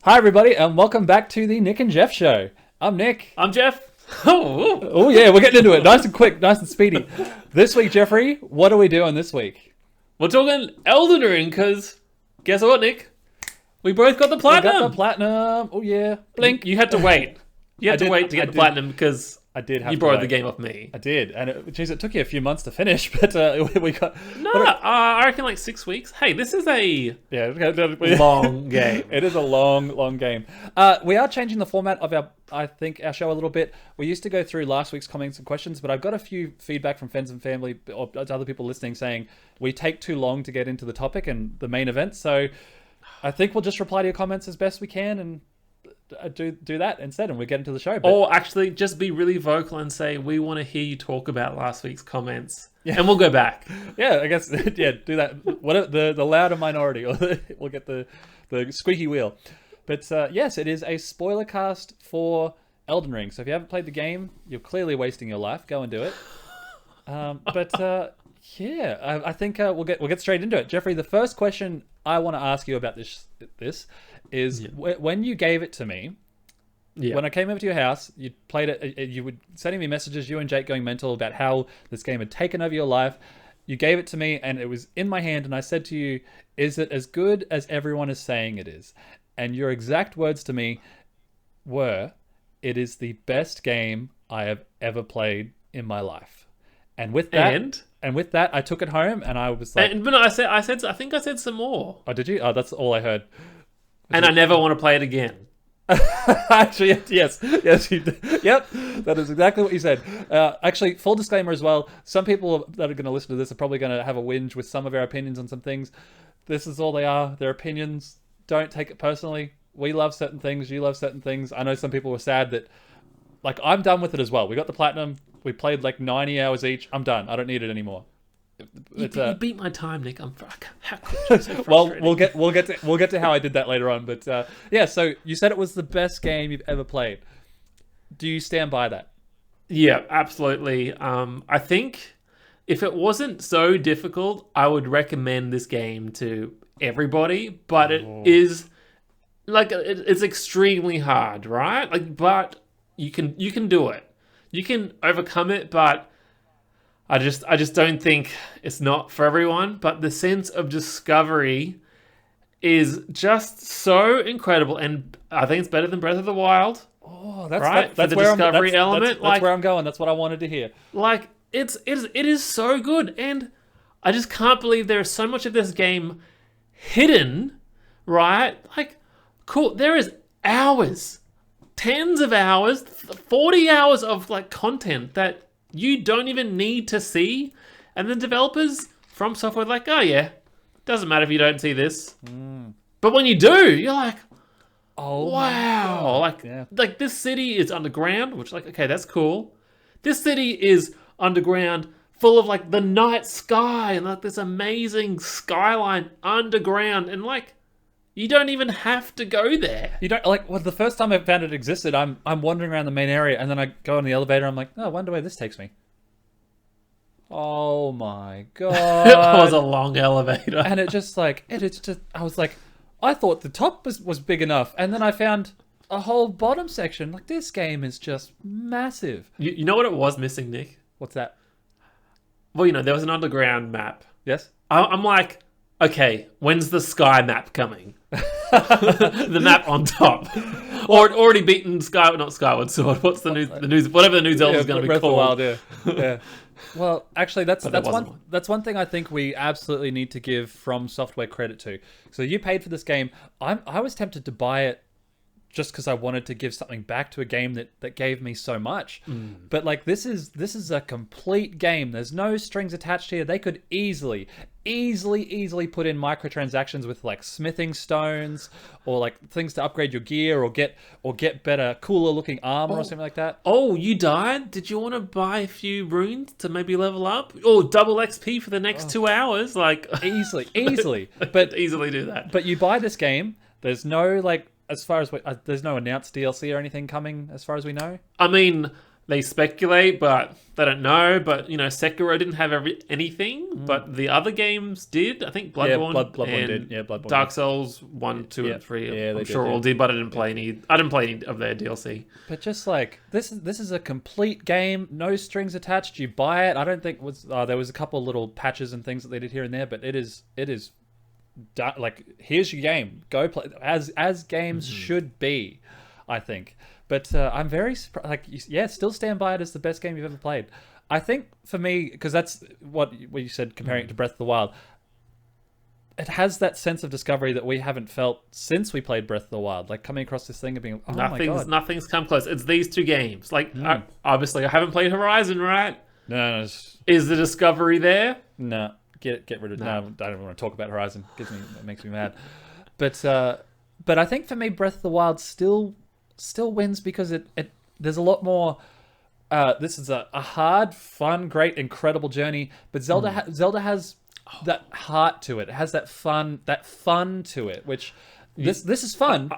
Hi, everybody, and welcome back to the Nick and Jeff show. I'm Nick. I'm Jeff. Oh, Yeah, we're getting into it. Nice and quick, nice and speedy. This week, Jeffrey, what are we doing this week? we're talking Elden Ring because guess what, Nick? We both got the We platinum. got the platinum. Oh, yeah. Blink. You had to wait. You had I to did- wait to I get the did. platinum because I did have you to borrowed wait. the game off me. I did. And it took you a few months to finish, but we got... No, I reckon like 6 weeks. Hey, this is a Yeah. long game. It is a long game. We are changing the format of our show a little bit. We used to go through last week's comments and questions, but I've got a few feedback from friends and family or other people listening saying we take too long to get into the topic and the main event. So I think we'll just reply to your comments as best we can and do that instead, and we'll get into the show. But Or actually, just be really vocal and say we want to hear you talk about last week's comments, and we'll go back. yeah, I guess do that. Whatever the louder minority, or we'll get the squeaky wheel. But yes, it is a spoiler cast for Elden Ring. So if you haven't played the game, you're clearly wasting your life. Go and do it. Yeah, I think we'll get straight into it. Jeffrey, the first question I want to ask you about this is when you gave it to me. Yeah. When I came over to your house, you played it. You were sending me messages, you and Jake going mental about how this game had taken over your life. You gave it to me, and it was in my hand, and I said to you, "Is it as good as everyone is saying it is?" And your exact words to me were, "It is the best game I have ever played in my life." And with that, I took it home, and I was like, but no, I think I said some more, "Oh, did you? Oh, that's all I heard." and I never want to play it again. Actually, yes, you did. Yep, that is exactly what you said. Actually, full disclaimer as well, some people that are going to listen to this are probably going to have a whinge with some of our opinions on some things. This is all they are. They're opinions. Don't take it personally. We love certain things. You love certain things. I know some people were sad that, like, I'm done with it as well. We got the platinum. We played like 90 hours each. I'm done. I don't need it anymore. You beat my time, Nick. How could you? So Well, frustrating. we'll get to how I did that later on. But yeah, so you said it was the best game you've ever played. Do you stand by that? Yeah, absolutely. I think if it wasn't so difficult, I would recommend this game to everybody. But it is like it's extremely hard, right? Like, but you can do it. You can overcome it, but I just don't think it's not for everyone. But the sense of discovery is just so incredible, and I think it's better than Breath of the Wild. Oh, Right? that's For the where discovery that's element, like- where I'm going. That's what I wanted to hear. Like it is so good, and I just can't believe there is so much of this game hidden, right? Like, cool. There is hours, tens of hours, 40 hours of like content that you don't even need to see, and the developers from software are like, oh yeah, doesn't matter if you don't see this, but when you do, you're like, Oh, wow, like this city is underground, which like, okay, that's cool. This city is underground, full of like the night sky and like this amazing skyline underground, and like you don't even have to go there. you don't like. Well, the first time I found it existed, I'm wandering around the main area, and then I go in the elevator. I'm like, oh, I wonder where this takes me. Oh my god! It was a long elevator. And it just like it's just. I was like, I thought the top was big enough, and then I found a whole bottom section. Like, this game is just massive. You know what it was missing, Nick? What's that? Well, there was an underground map. Yes. I'm like, okay, when's the sky map coming? The map on top, or already beaten not Skyward Sword. What's the news? Whatever the new Zelda is going to be Breath of the called. Wild, yeah. Well, actually, that's there wasn't one. that's one thing I think we absolutely need to give From Software credit to. So you paid for this game. I was tempted to buy it just because I wanted to give something back to a game that gave me so much. But like, this is a complete game. There's no strings attached here. They could easily put in microtransactions with like smithing stones or like things to upgrade your gear or get better, cooler looking armor or something like that. Oh, you died? Did you want to buy a few runes to maybe level up? Or double XP for the next 2 hours? Like Easily. But easily do that. But you buy this game. There's no like, as far as there's no announced DLC or anything coming, as far as we know. I mean, they speculate, but they don't know. But Sekiro didn't have anything, but the other games did. I think Bloodborne, Bloodborne and did. Yeah, Bloodborne Dark did. Souls 1, 2, and 3. Yeah, they I'm did, sure all did, but I didn't play any. I didn't play any of their DLC. But just like this is a complete game, no strings attached. You buy it. I don't think there was a couple of little patches and things that they did here and there, but it is like, here's your game. Go play as games should be, I think. But I'm very surprised. Like, still stand by it as the best game you've ever played. I think for me, because that's what you said, comparing it to Breath of the Wild. It has that sense of discovery that we haven't felt since we played Breath of the Wild. Like, coming across this thing and being, my god, nothing's come close. It's these two games. Like, obviously, I haven't played Horizon, right? No. Is the discovery there? No. Get rid of. No, I don't want to talk about Horizon. It makes me mad. But I think for me, Breath of the Wild still wins because it there's a lot more. This is a hard, fun, great, incredible journey. But Zelda has that heart to it. It has that fun to it. Which this is fun.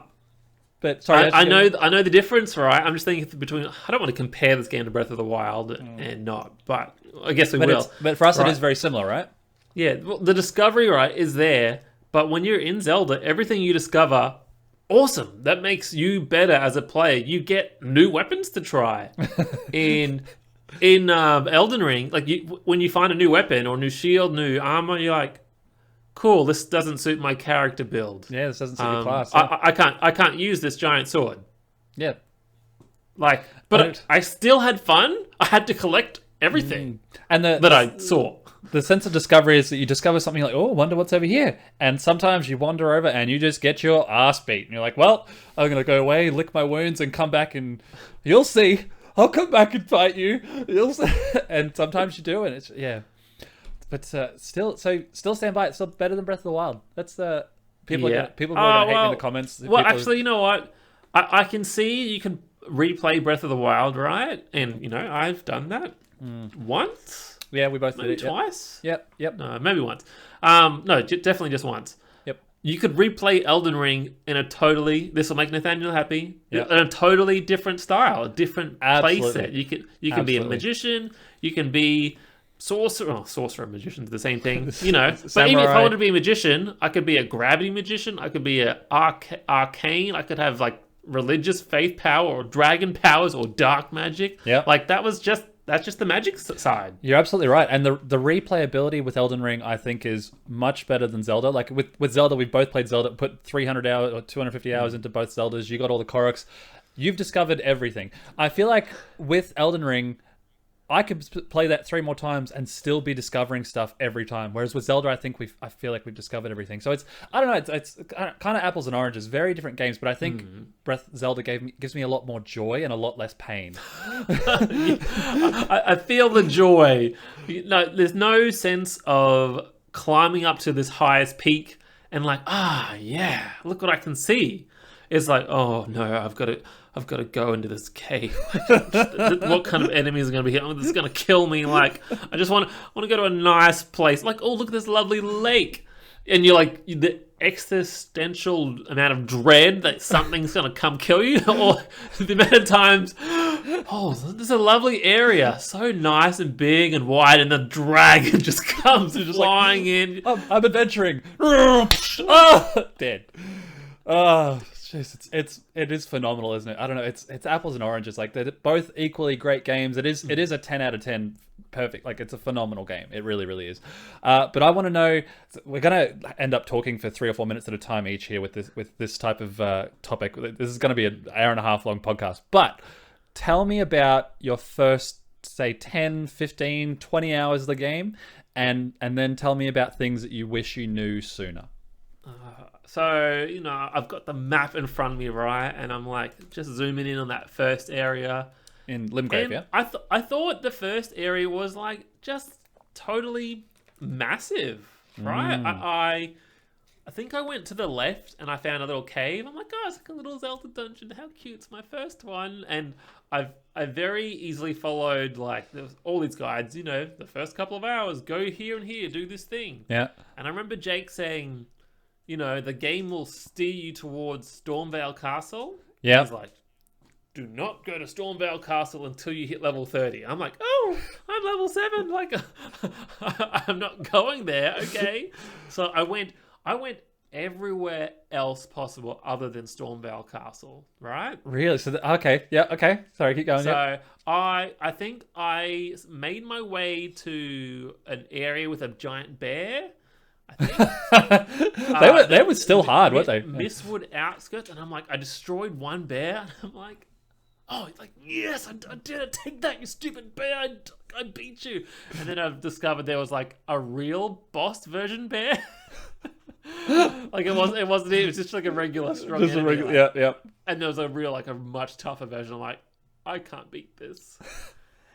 But sorry, I know the difference, right? I'm just thinking between. I don't want to compare this game to Breath of the Wild and not, but I guess we will. But for us, it is very similar, right? Yeah, well, the discovery, right, is there. But when you're in Zelda, everything you discover, awesome. That makes you better as a player. You get new weapons to try. in Elden Ring, like when you find a new weapon or new shield, new armor, you're like, cool. This doesn't suit my character build. Yeah, this doesn't suit your class. Yeah. I can't use this giant sword. Yeah, like, but I still had fun. I had to collect everything that I saw. The sense of discovery is that you discover something like, oh, wonder what's over here. And sometimes you wander over and you just get your ass beat. And you're like, well, I'm going to go away, lick my wounds, and come back and you'll see. I'll come back and fight you. You'll see. And sometimes you do, and it's, yeah. But still stand by it. It's still better than Breath of the Wild. That's the... People are going to hate me in the comments. Actually, you know what? I can see you can replay Breath of the Wild, right? And, I've done that once. Yeah, we both did it. Twice? Yep. No, maybe once. No, definitely just once. Yep. You could replay Elden Ring in a totally... This will make Nathaniel happy. Yep. In a totally different style, a different playset. You can be a magician. You can be sorcerer. Oh, sorcerer and magician's the same thing. But even if I wanted to be a magician, I could be a gravity magician. I could be a arcane. I could have like religious faith power or dragon powers or dark magic. Yeah. Like that's just the magic side. You're absolutely right. And the replayability with Elden Ring, I think, is much better than Zelda. Like with Zelda, we've both played Zelda, put 300 hours or 250 hours into both Zeldas. You got all the Koroks. You've discovered everything. I feel like with Elden Ring, I could play that 3 more times and still be discovering stuff every time. Whereas with Zelda, I feel like we've discovered everything. So I don't know, it's kind of apples and oranges, very different games. But I think Zelda gives me a lot more joy and a lot less pain. I feel the joy. There's no sense of climbing up to this highest peak and like, yeah, look what I can see. It's like, oh no, I've got to go into this cave. What kind of enemies are going to be here? Oh, this is going to kill me. Like, I just want to go to a nice place. Like, oh, look at this lovely lake. And you're like, the existential amount of dread that something's going to come kill you. Or the amount of times, oh, this is a lovely area. So nice and big and wide. And the dragon just comes and just flying in. I'm adventuring. Oh, dead. Oh, jeez, it is phenomenal, isn't it? I don't know. It's apples and oranges. Like, they're both equally great games. It is a 10 out of 10 perfect. Like, it's a phenomenal game. It really, really is. But I want to know. We're gonna end up talking for 3 or 4 minutes at a time each here with this type of topic. This is going to be an hour and a half long podcast. But tell me about your first, say, 10, 15, 20 hours of the game, and then tell me about things that you wish you knew sooner. So, I've got the map in front of me, right? And I'm like, just zooming in on that first area. In Limgrave, yeah? I thought the first area was like just totally massive, right? I think I went to the left and I found a little cave. I'm like, oh, it's like a little Zelda dungeon. How cute. It's my first one. And I very easily followed, like, there was all these guides, the first couple of hours, go here and here, do this thing. Yeah. And I remember Jake saying, the game will steer you towards Stormvale Castle. Yeah. I was like, do not go to Stormvale Castle until you hit level 30. I'm like, oh, I'm level 7. Like, I'm not going there. Okay. So I went everywhere else possible other than Stormvale Castle, right? Really? So, okay. Yeah, okay. Sorry, keep going. So Yep. I think I made my way to an area with a giant bear. I think They were still hard, weren't they? Mistwood outskirts, and I'm like, I destroyed one bear, and I'm like, oh, it's like, yes, I did it. Take that, you stupid bear. I beat you. And then I've discovered there was like a real boss version bear. Like it wasn't. It was just like a regular strong Just a enemy. regular, Like, yeah. and there was a real, like a much tougher version. I'm like, I can't beat this.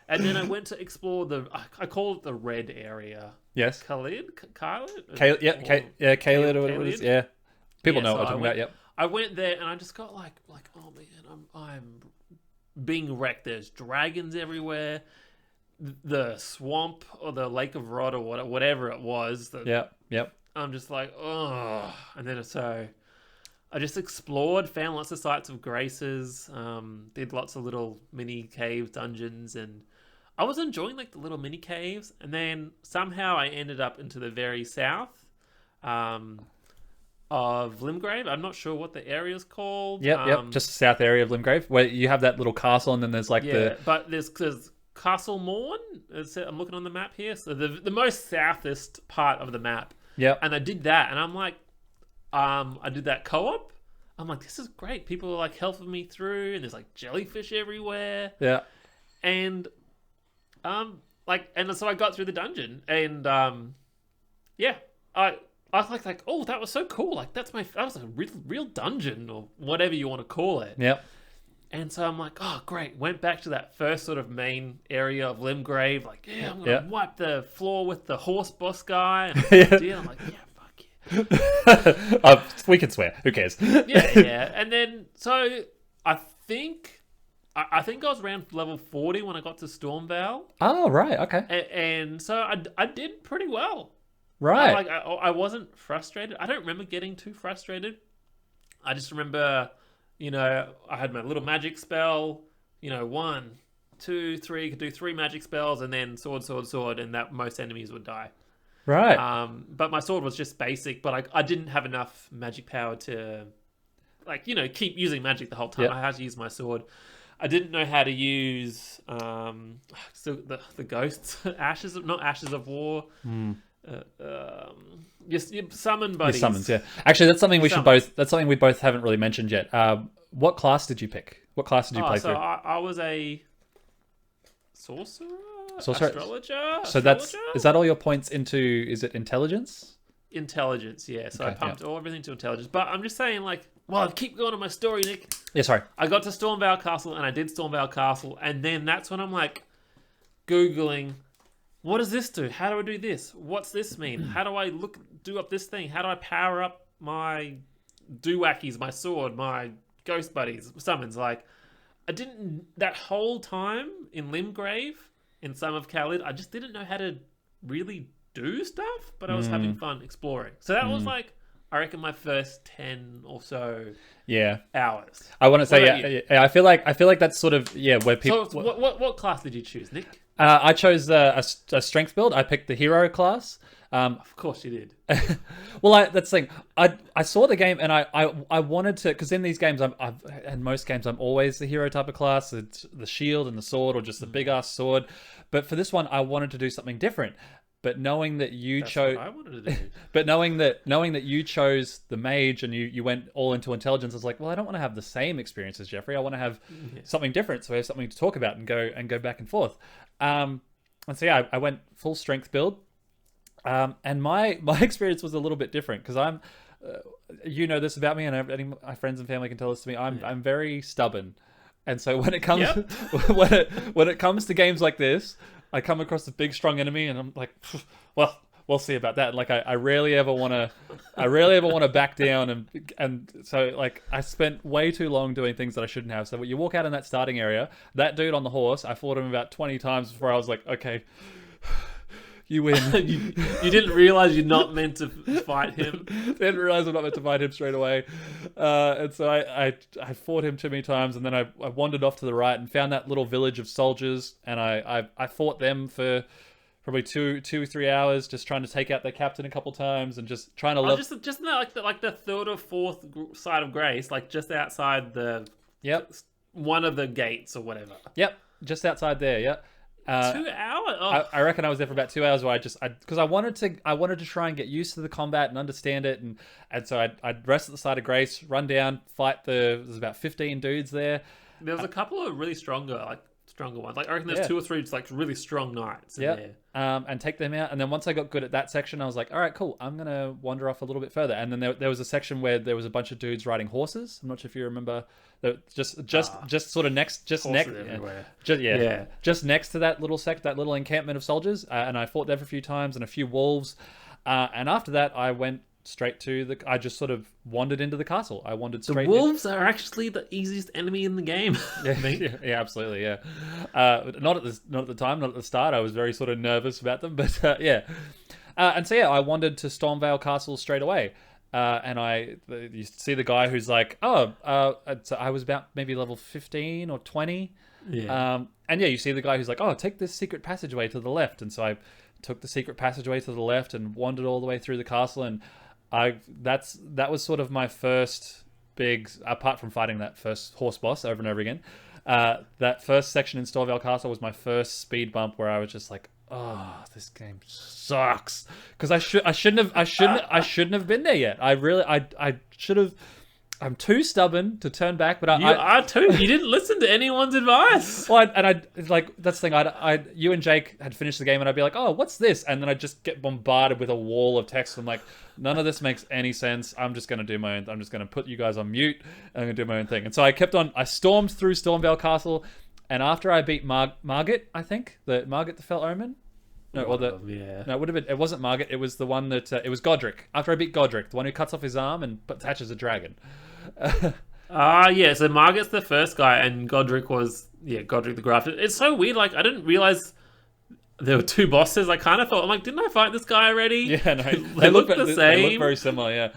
And then I went to explore I call it the red area. Yes. Khalid? Caled, yeah, Caled or whatever it is. Yeah. People know what I'm talking about, yep. I went there and I just got like, oh man, I'm being wrecked. There's dragons everywhere. The swamp or the Lake of Rot or whatever it was. Yep. I'm just like, oh. And then so I just explored, found lots of sites of graces, did lots of little mini cave dungeons, and I was enjoying like the little mini caves. And then somehow I ended up into the very south of Limgrave. I'm not sure what the area's called. Yep. Just the south area of Limgrave, where you have that little castle, and then there's like but there's Castle Morn. I'm looking on the map here. So the most southest part of the map. Yeah. And I did that, and I'm like, I did that co-op. I'm like, this is great. People are like helping me through, and there's like jellyfish everywhere. Yeah. And so I got through the dungeon, and yeah, I was like, oh, that was so cool. Like that was a real dungeon or whatever you want to call it. Yep. And so I'm like, oh, great. Went back to that first sort of main area of Limgrave. Like, yeah, I'm going to wipe the floor with the horse boss guy. And I'm like, yeah, fuck yeah. We can swear. Who cares? Yeah. And then, so I think I was around level 40 when I got to Stormvale. Oh, right. Okay. And so I did pretty well. Right. I wasn't frustrated. I don't remember getting too frustrated. I just remember... I had my little magic spell, 1, 2, 3, could do 3 magic spells, and then sword, and that most enemies would die. Right. But my sword was just basic, but I didn't have enough magic power to, keep using magic the whole time. Yep. I had to use my sword. I didn't know how to use the ghosts, not ashes of war. Just summon buddies. Your summons, yeah. Actually, that's something we both haven't really mentioned yet. What class did you pick? What class did you play through? I was a sorcerer? Astrologer? So is that all your points into? Is it intelligence? Intelligence, yeah. So I pumped everything to intelligence. But I'm just saying, I keep going on my story, Nick. Yeah, sorry. I got to Stormvale Castle, and I did Stormvale Castle, and then that's when I'm Googling, what does this do? How do I do this? What's this mean? How do I do up this thing? How do I power up my doohackies, my sword, my ghost buddies, summons? That whole time in Limgrave, in some of Khalid, I just didn't know how to really do stuff, but I was having fun exploring. So that was I reckon my first 10 or so hours. I want to say, I feel like that's sort of, where people... So what class did you choose, Nick? I chose a strength build. I picked the hero class. Of course you did. Well, that's the thing. I saw the game and I wanted to, because in these games, in most games, I'm always the hero type of class. It's the shield and the sword, or just the big ass sword. But for this one, I wanted to do something different. But knowing that you chose, I wanted to do. But knowing that you chose the mage and you went all into intelligence, I was like, well, I don't want to have the same experience as Jeffrey. I want to have something different, so I have something to talk about and go back and forth. And so I went full strength build, and my experience was a little bit different because I'm, this about me, and any of my friends and family can tell this to me. I'm very stubborn, and so when it comes when it comes to games like this, I come across a big strong enemy, and I'm like, well, we'll see about that. I rarely ever want to back down, and so I spent way too long doing things that I shouldn't have. So when you walk out in that starting area, that dude on the horse, I fought him about 20 times before I was like, okay, You win. You didn't realize you're not meant to fight him. Didn't realize I'm not meant to fight him straight away. And so I fought him too many times, and then I wandered off to the right and found that little village of soldiers, and I fought them for probably 2-3 hours, just trying to take out their captain a couple times and just trying to just like the third or fourth side of Grace, like just outside the one of the gates or whatever. Yep, just outside there. Yep. 2 hours. Oh. I reckon I was there for about 2 hours, where because I wanted to try and get used to the combat and understand it, and so I'd rest at the side of Grace, run down, fight there's about 15 dudes there. There was a couple of really stronger ones. Like I reckon there's 2 or 3 just like really strong knights in there. And take them out. And then once I got good at that section, I was like, all right, cool. I'm gonna wander off a little bit further. And then there was a section where there was a bunch of dudes riding horses. I'm not sure if you remember. Just sort of next, just everywhere. Just next to that little encampment of soldiers. And I fought there for a few times and a few wolves. And after that, I went straight to I just sort of wandered into the castle. I wandered straight. The wolves are actually the easiest enemy in the game. Yeah, absolutely, yeah. Not at the time, not at the start. I was very sort of nervous about them, but yeah. And so I wandered to Stormvale Castle straight away. And you see the guy who's like, so I was about maybe level 15 or 20. Yeah. And you see the guy who's like, oh, take this secret passageway to the left. And so I took the secret passageway to the left and wandered all the way through the castle. And that was sort of my first big, apart from fighting that first horse boss over and over again, that first section in Stormvale Castle was my first speed bump where I was just like, oh, this game sucks, because I shouldn't have been there yet. I should have. I'm too stubborn to turn back, but you are too. You didn't listen to anyone's advice. Well, that's the thing. You and Jake had finished the game, and I'd be like, "Oh, what's this?" And then I'd just get bombarded with a wall of text. I'm like, none of this makes any sense. I'm just gonna do my own. I'm just gonna put you guys on mute, and I'm gonna do my own thing. And so I kept on. I stormed through Stormvale Castle, and after I beat Margit, I think Margit the Fell Omen. No, or no, it would have been. It wasn't Margit. It was the one that. It was Godric. After I beat Godric, the one who cuts off his arm and attaches a dragon. So Margit's the first guy, and Godric was Godric the Grafted. It's so weird. Like I didn't realize there were 2 bosses. I kind of thought, I'm like, didn't I fight this guy already? Yeah, no, they look the same. They look very similar. Yeah.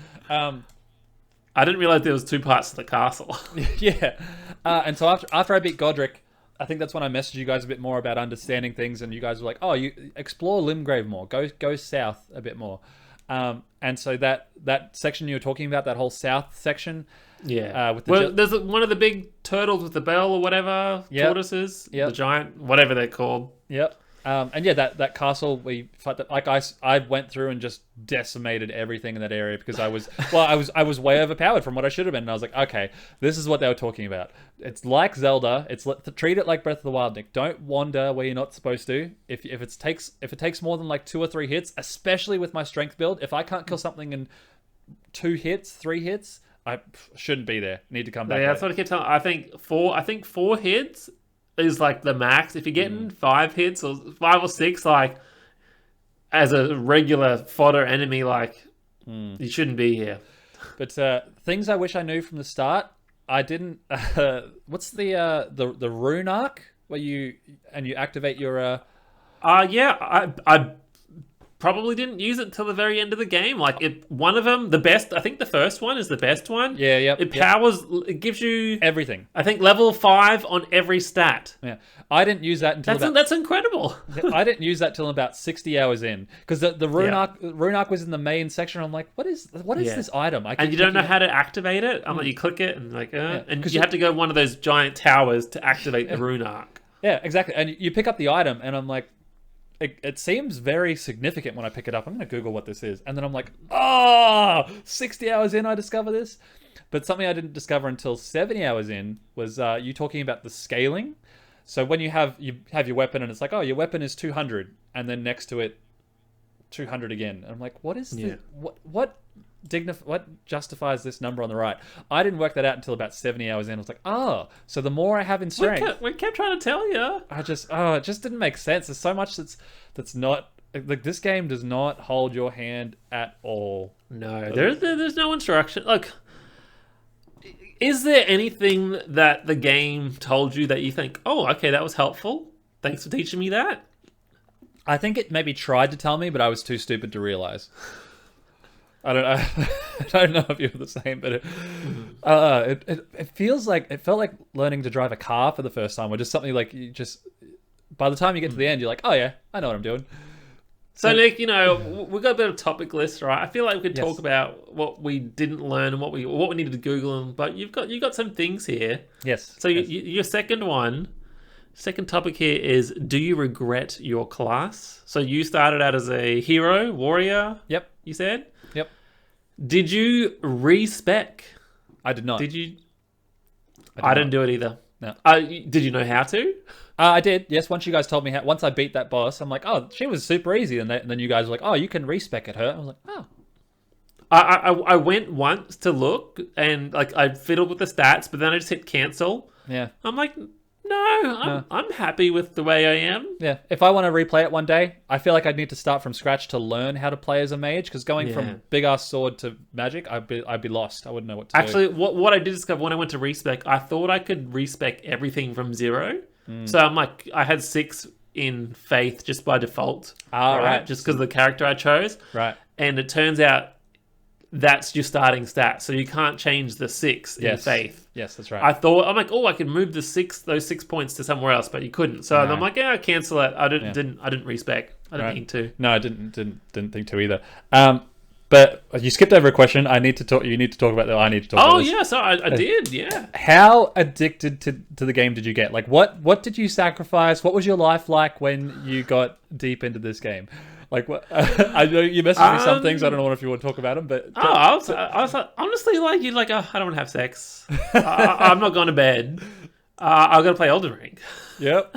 I didn't realize there was 2 parts to the castle. Yeah. And so after I beat Godric, I think that's when I messaged you guys a bit more about understanding things, and you guys were like, "Oh, you explore Limgrave more. Go south a bit more." And so that section you were talking about, that whole south section, there's one of the big turtles with the bell or whatever, tortoises, the giant, whatever they're called. Yep. And that castle we fight, I went through and just decimated everything in that area because I was way overpowered from what I should have been. And I was like, okay, this is what they were talking about. It's like Zelda. Treat it like Breath of the Wild, Nick. Don't wander where you're not supposed to. If it takes more than like 2 or 3 hits, especially with my strength build, if I can't kill something in 2 hits, 3 hits, I shouldn't be there. Need to come back. Yeah, that's what I kept telling. I think 4 hits is like the max. If you're getting 5 hits or 5 or 6, like as a regular fodder enemy, like you shouldn't be here. But things I wish I knew from the start, I didn't. What's the rune arc where you activate your? I probably didn't use it until the very end of the game. Like one of them, the best. I think the first one is the best one. Yeah, yeah. It powers. It gives you everything. I think level 5 on every stat. Yeah, I didn't use that until that's incredible. I didn't use that till about 60 hours in, because the rune arc was in the main section. I'm like, what is this item? And you don't know how to activate it. I'm like, you click it and and you have to go one of those giant towers to activate the rune arc. Yeah, exactly. And you pick up the item, and I'm like, it seems very significant when I pick it up. I'm going to Google what this is. And then I'm like, 60 hours in, I discover this. But something I didn't discover until 70 hours in was you talking about the scaling. So when you have your weapon, and it's like, your weapon is 200, and then next to it, 200 again. And I'm like, what is what justifies this number on the right? I didn't work that out until about 70 hours in. I was like, so the more I have in strength, we kept trying to tell you. it just didn't make sense. There's so much that's not like, this game does not hold your hand at all. No, there's no instruction. Like, is there anything that the game told you that you think, okay, that was helpful, thanks for teaching me that? I think it maybe tried to tell me, but I was too stupid to realize. I don't know. I don't know if you're the same, but it feels like it felt like learning to drive a car for the first time, or just something like you just. By the time you get to the end, you're like, oh yeah, I know what I'm doing. So Nick, we've got a bit of topic list, right? I feel like we could talk about what we didn't learn and what we needed to Google, but you've got some things here. Yes. So yes. Your second topic here is: do you regret your class? So you started out as a hero, warrior. Yep. You said. Yep. Did you respec? I did not. Did you? I didn't do it either. No. Did you know how to? I did. Yes. Once you guys told me how. Once I beat that boss, I'm like, oh, she was super easy. And then you guys were like, oh, you can respec at her. I was like, oh. I went once to look and like I fiddled with the stats, but then I just hit cancel. Yeah. I'm like, no, I'm happy with the way I am. Yeah. If I want to replay it one day, I feel like I'd need to start from scratch to learn how to play as a mage. Because going from big ass sword to magic, I'd be lost. I wouldn't know what to do. Actually, what I did discover when I went to respec, I thought I could respec everything from 0. So I'm like, I had 6 in faith just by default. Right. Just because of the character I chose. Right. And it turns out that's your starting stat, so you can't change the 6 in faith. Yes, that's right. I'm like, I could move those 6 points to somewhere else, but you couldn't. So I'm like, yeah, cancel it. I didn't respec. I didn't need to. No, I didn't think to either. But you skipped over a question. You need to talk about that. I need to talk about this. Yeah, so I did, yeah. How addicted to the game did you get? Like, what did you sacrifice? What was your life like when you got deep into this game? Like, what? I know you messaged me some things. I don't know if you want to talk about them, but I was like, honestly, like I don't want to have sex. I'm not going to bed. I'm going to play Elden Ring. Yep.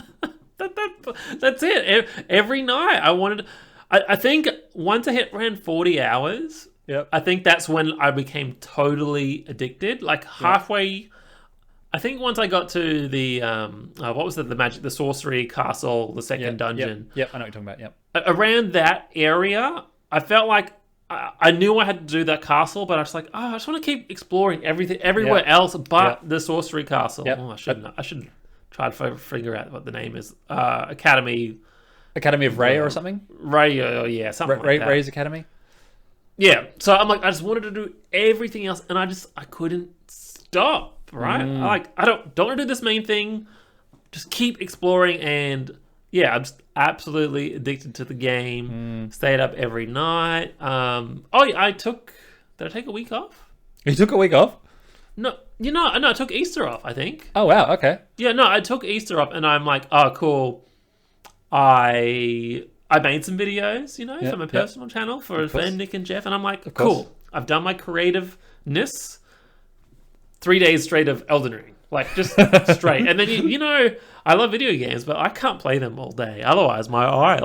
That's it. Every night I wanted. I think once I hit around 40 hours, I think that's when I became totally addicted. Like halfway, I think once I got to the what was the sorcery castle, the second dungeon. Yep, I know what you're talking about. Yep. Around that area, I felt like I knew I had to do that castle, but I was like, I just want to keep exploring everywhere else but the sorcery castle. Yep. I should try to figure out what the name is. Academy of Ray or something? Ray, something like that. Ray's Academy? Yeah. So I'm like, I just wanted to do everything else, and I couldn't stop, right? I don't want to do this main thing. Just keep exploring, and I'm just absolutely addicted to the game. Stayed up every night. Did I take a week off? You took a week off? No, I took Easter off, I think. Oh, wow, okay. Yeah, no, I took Easter off, and I'm like, oh, cool. I made some videos, for my personal channel for Nick and Jeff, and I'm like, cool. I've done my creativeness. 3 days straight of Elden Ring, like just straight. And then I love video games, but I can't play them all day. Otherwise, my eye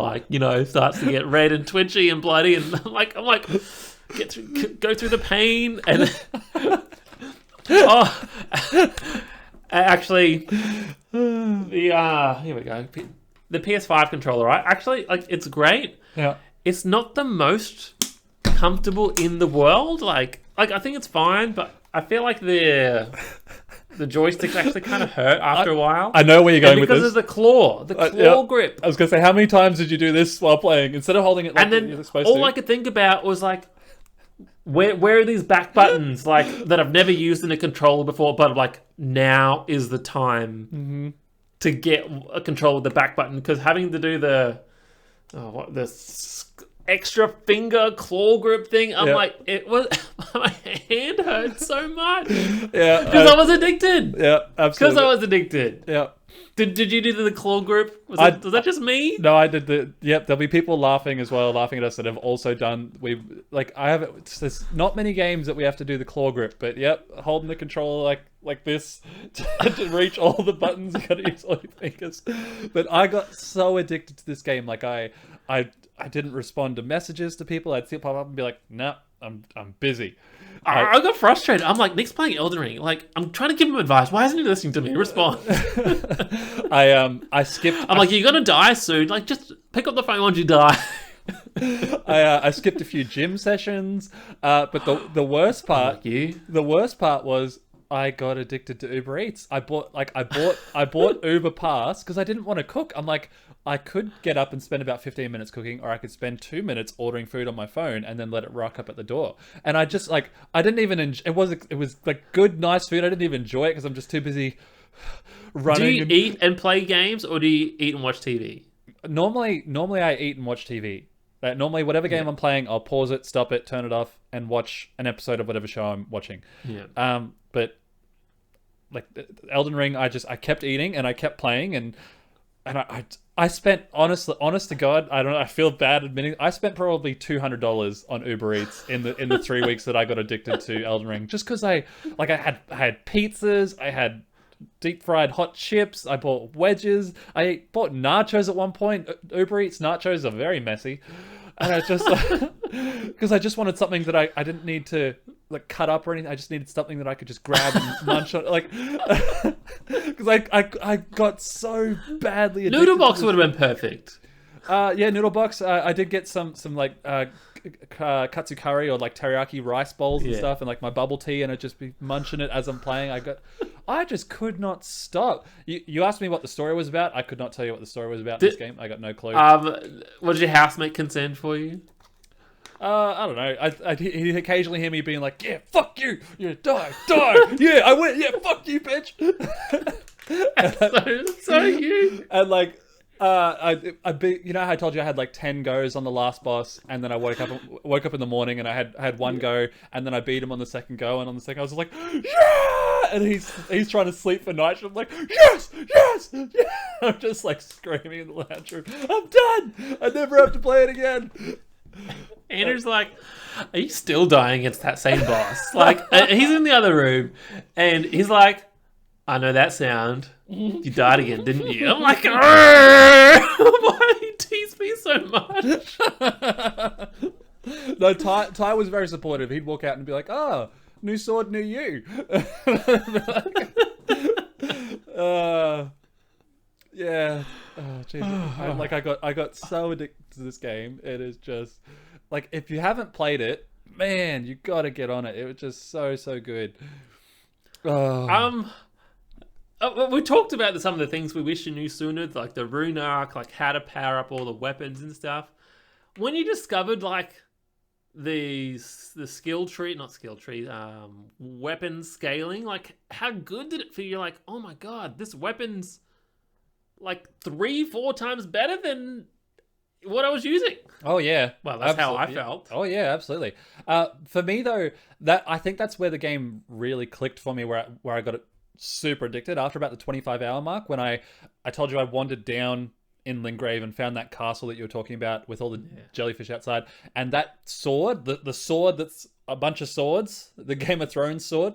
starts to get red and twitchy and bloody, and I'm like, go through the pain and actually, here we go. The PS5 controller, right? Actually, it's great. Yeah. It's not the most comfortable in the world. Like I think it's fine, but I feel like the joysticks actually kind of hurt after a while. I know where you're going with this. Because of the claw grip. I was going to say, how many times did you do this while playing? Instead of holding it like you're supposed to. All I could think about was like, where are these back buttons that I've never used in a controller before, but like now is the time to get a control with the back button, because having to do the extra finger claw grip thing, I'm like, it was my hand hurt so much. Yeah, because I was addicted. Yeah, absolutely. Because I was addicted. Yeah. Did you do the claw grip? Was that just me? No, I did there'll be people laughing as well, laughing at us that have also done. There's not many games that we have to do the claw grip, but holding the controller like this to reach all the buttons, you gotta use all your fingers. But I got so addicted to this game, like I didn't respond to messages to people. I'd see it pop up and be like, nah, I'm busy. I got frustrated. I'm like, Nick's playing Elden Ring. Like, I'm trying to give him advice. Why isn't he listening to me? Respond. I skipped. I'm like, you're gonna die soon. Like, just pick up the phone once you die. I skipped a few gym sessions. But the worst part was I got addicted to Uber Eats. I bought Uber Pass because I didn't want to cook. I'm like, I could get up and spend about 15 minutes cooking, or I could spend 2 minutes ordering food on my phone and then let it rock up at the door. And I just like, I didn't even it was like good, nice food. I didn't even enjoy it because I'm just too busy running. Do you eat and play games, or do you eat and watch TV? Normally I eat and watch TV. Normally, whatever game I'm playing, I'll pause it, stop it, turn it off, and watch an episode of whatever show I'm watching. Yeah. But like Elden Ring, I kept eating and I kept playing, and I spent honest to God, I don't know, I feel bad admitting, I spent probably $200 on Uber Eats in the 3 weeks that I got addicted to Elden Ring, just because I had pizzas, I had deep fried hot chips, I bought wedges, I bought nachos at one point. Uber Eats nachos are very messy, and I just because I just wanted something that I didn't need to like cut up or anything. I just needed something that I could just grab and munch on, like because I got so badly addicted. Noodle box would have been perfect. Yeah, noodle box. I did get some like katsu curry or like teriyaki rice bowls and stuff, and like my bubble tea, and I'd just be munching it as I'm playing. I just could not stop. You asked me what the story was about. I could not tell you what the story was about in this game. I got no clue. Was your housemate concerned for you? I don't know. He'd occasionally hear me being like, "Yeah, fuck you. Yeah, die. Yeah, I win. Yeah, fuck you, bitch." so you. And like, you know how I told you I had like 10 goes on the last boss, and then I woke up in the morning and I had one go, and then I beat him on the second go, and on the second I was like, yeah, and he's trying to sleep for night. I'm like, yes. I'm just like screaming in the lounge room. I'm done. I never have to play it again. Andrew's like, are you still dying against that same boss? Like, he's in the other room, and he's like, I know that sound. You died again, didn't you? I'm like, why do you tease me so much? No, Ty was very supportive. He'd walk out and be like, "Oh, new sword, new you." Yeah. Oh, jeez. I got so addicted to this game. It is just like, if you haven't played it, man, you got to get on it. It was just so good. Oh. We talked about some of the things we wish you knew sooner, like the rune arc, like how to power up all the weapons and stuff. When you discovered like the skill tree, weapon scaling, like how good did it feel? You're like, oh my god, this weapon's like 3-4 times better than what I was using. Oh yeah, well, that's how I felt. Oh yeah, absolutely. For me though, I think that's where the game really clicked for me, where I got it super addicted after about the 25-hour mark, when I told you I wandered down in Lingrave and found that castle that you were talking about with all the jellyfish outside, and that sword, the sword that's a bunch of swords, the Game of Thrones sword.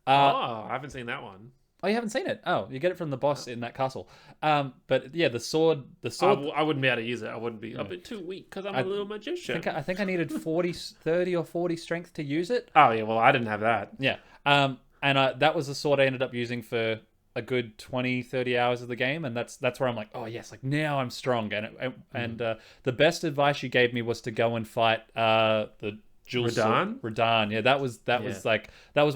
I haven't seen that one. Oh, you haven't seen it? Oh, you get it from the boss in that castle. But yeah, the sword. I wouldn't be able to use it. I wouldn't be a bit too weak because I'm a little magician. I think I needed 30 or 40 strength to use it. Oh yeah, well I didn't have that. Yeah. And that was the sword I ended up using for a good 20-30 hours of the game, and that's where I'm like, oh yes, like now I'm strong. And the best advice you gave me was to go and fight the Jewel Radahn. Yeah, that was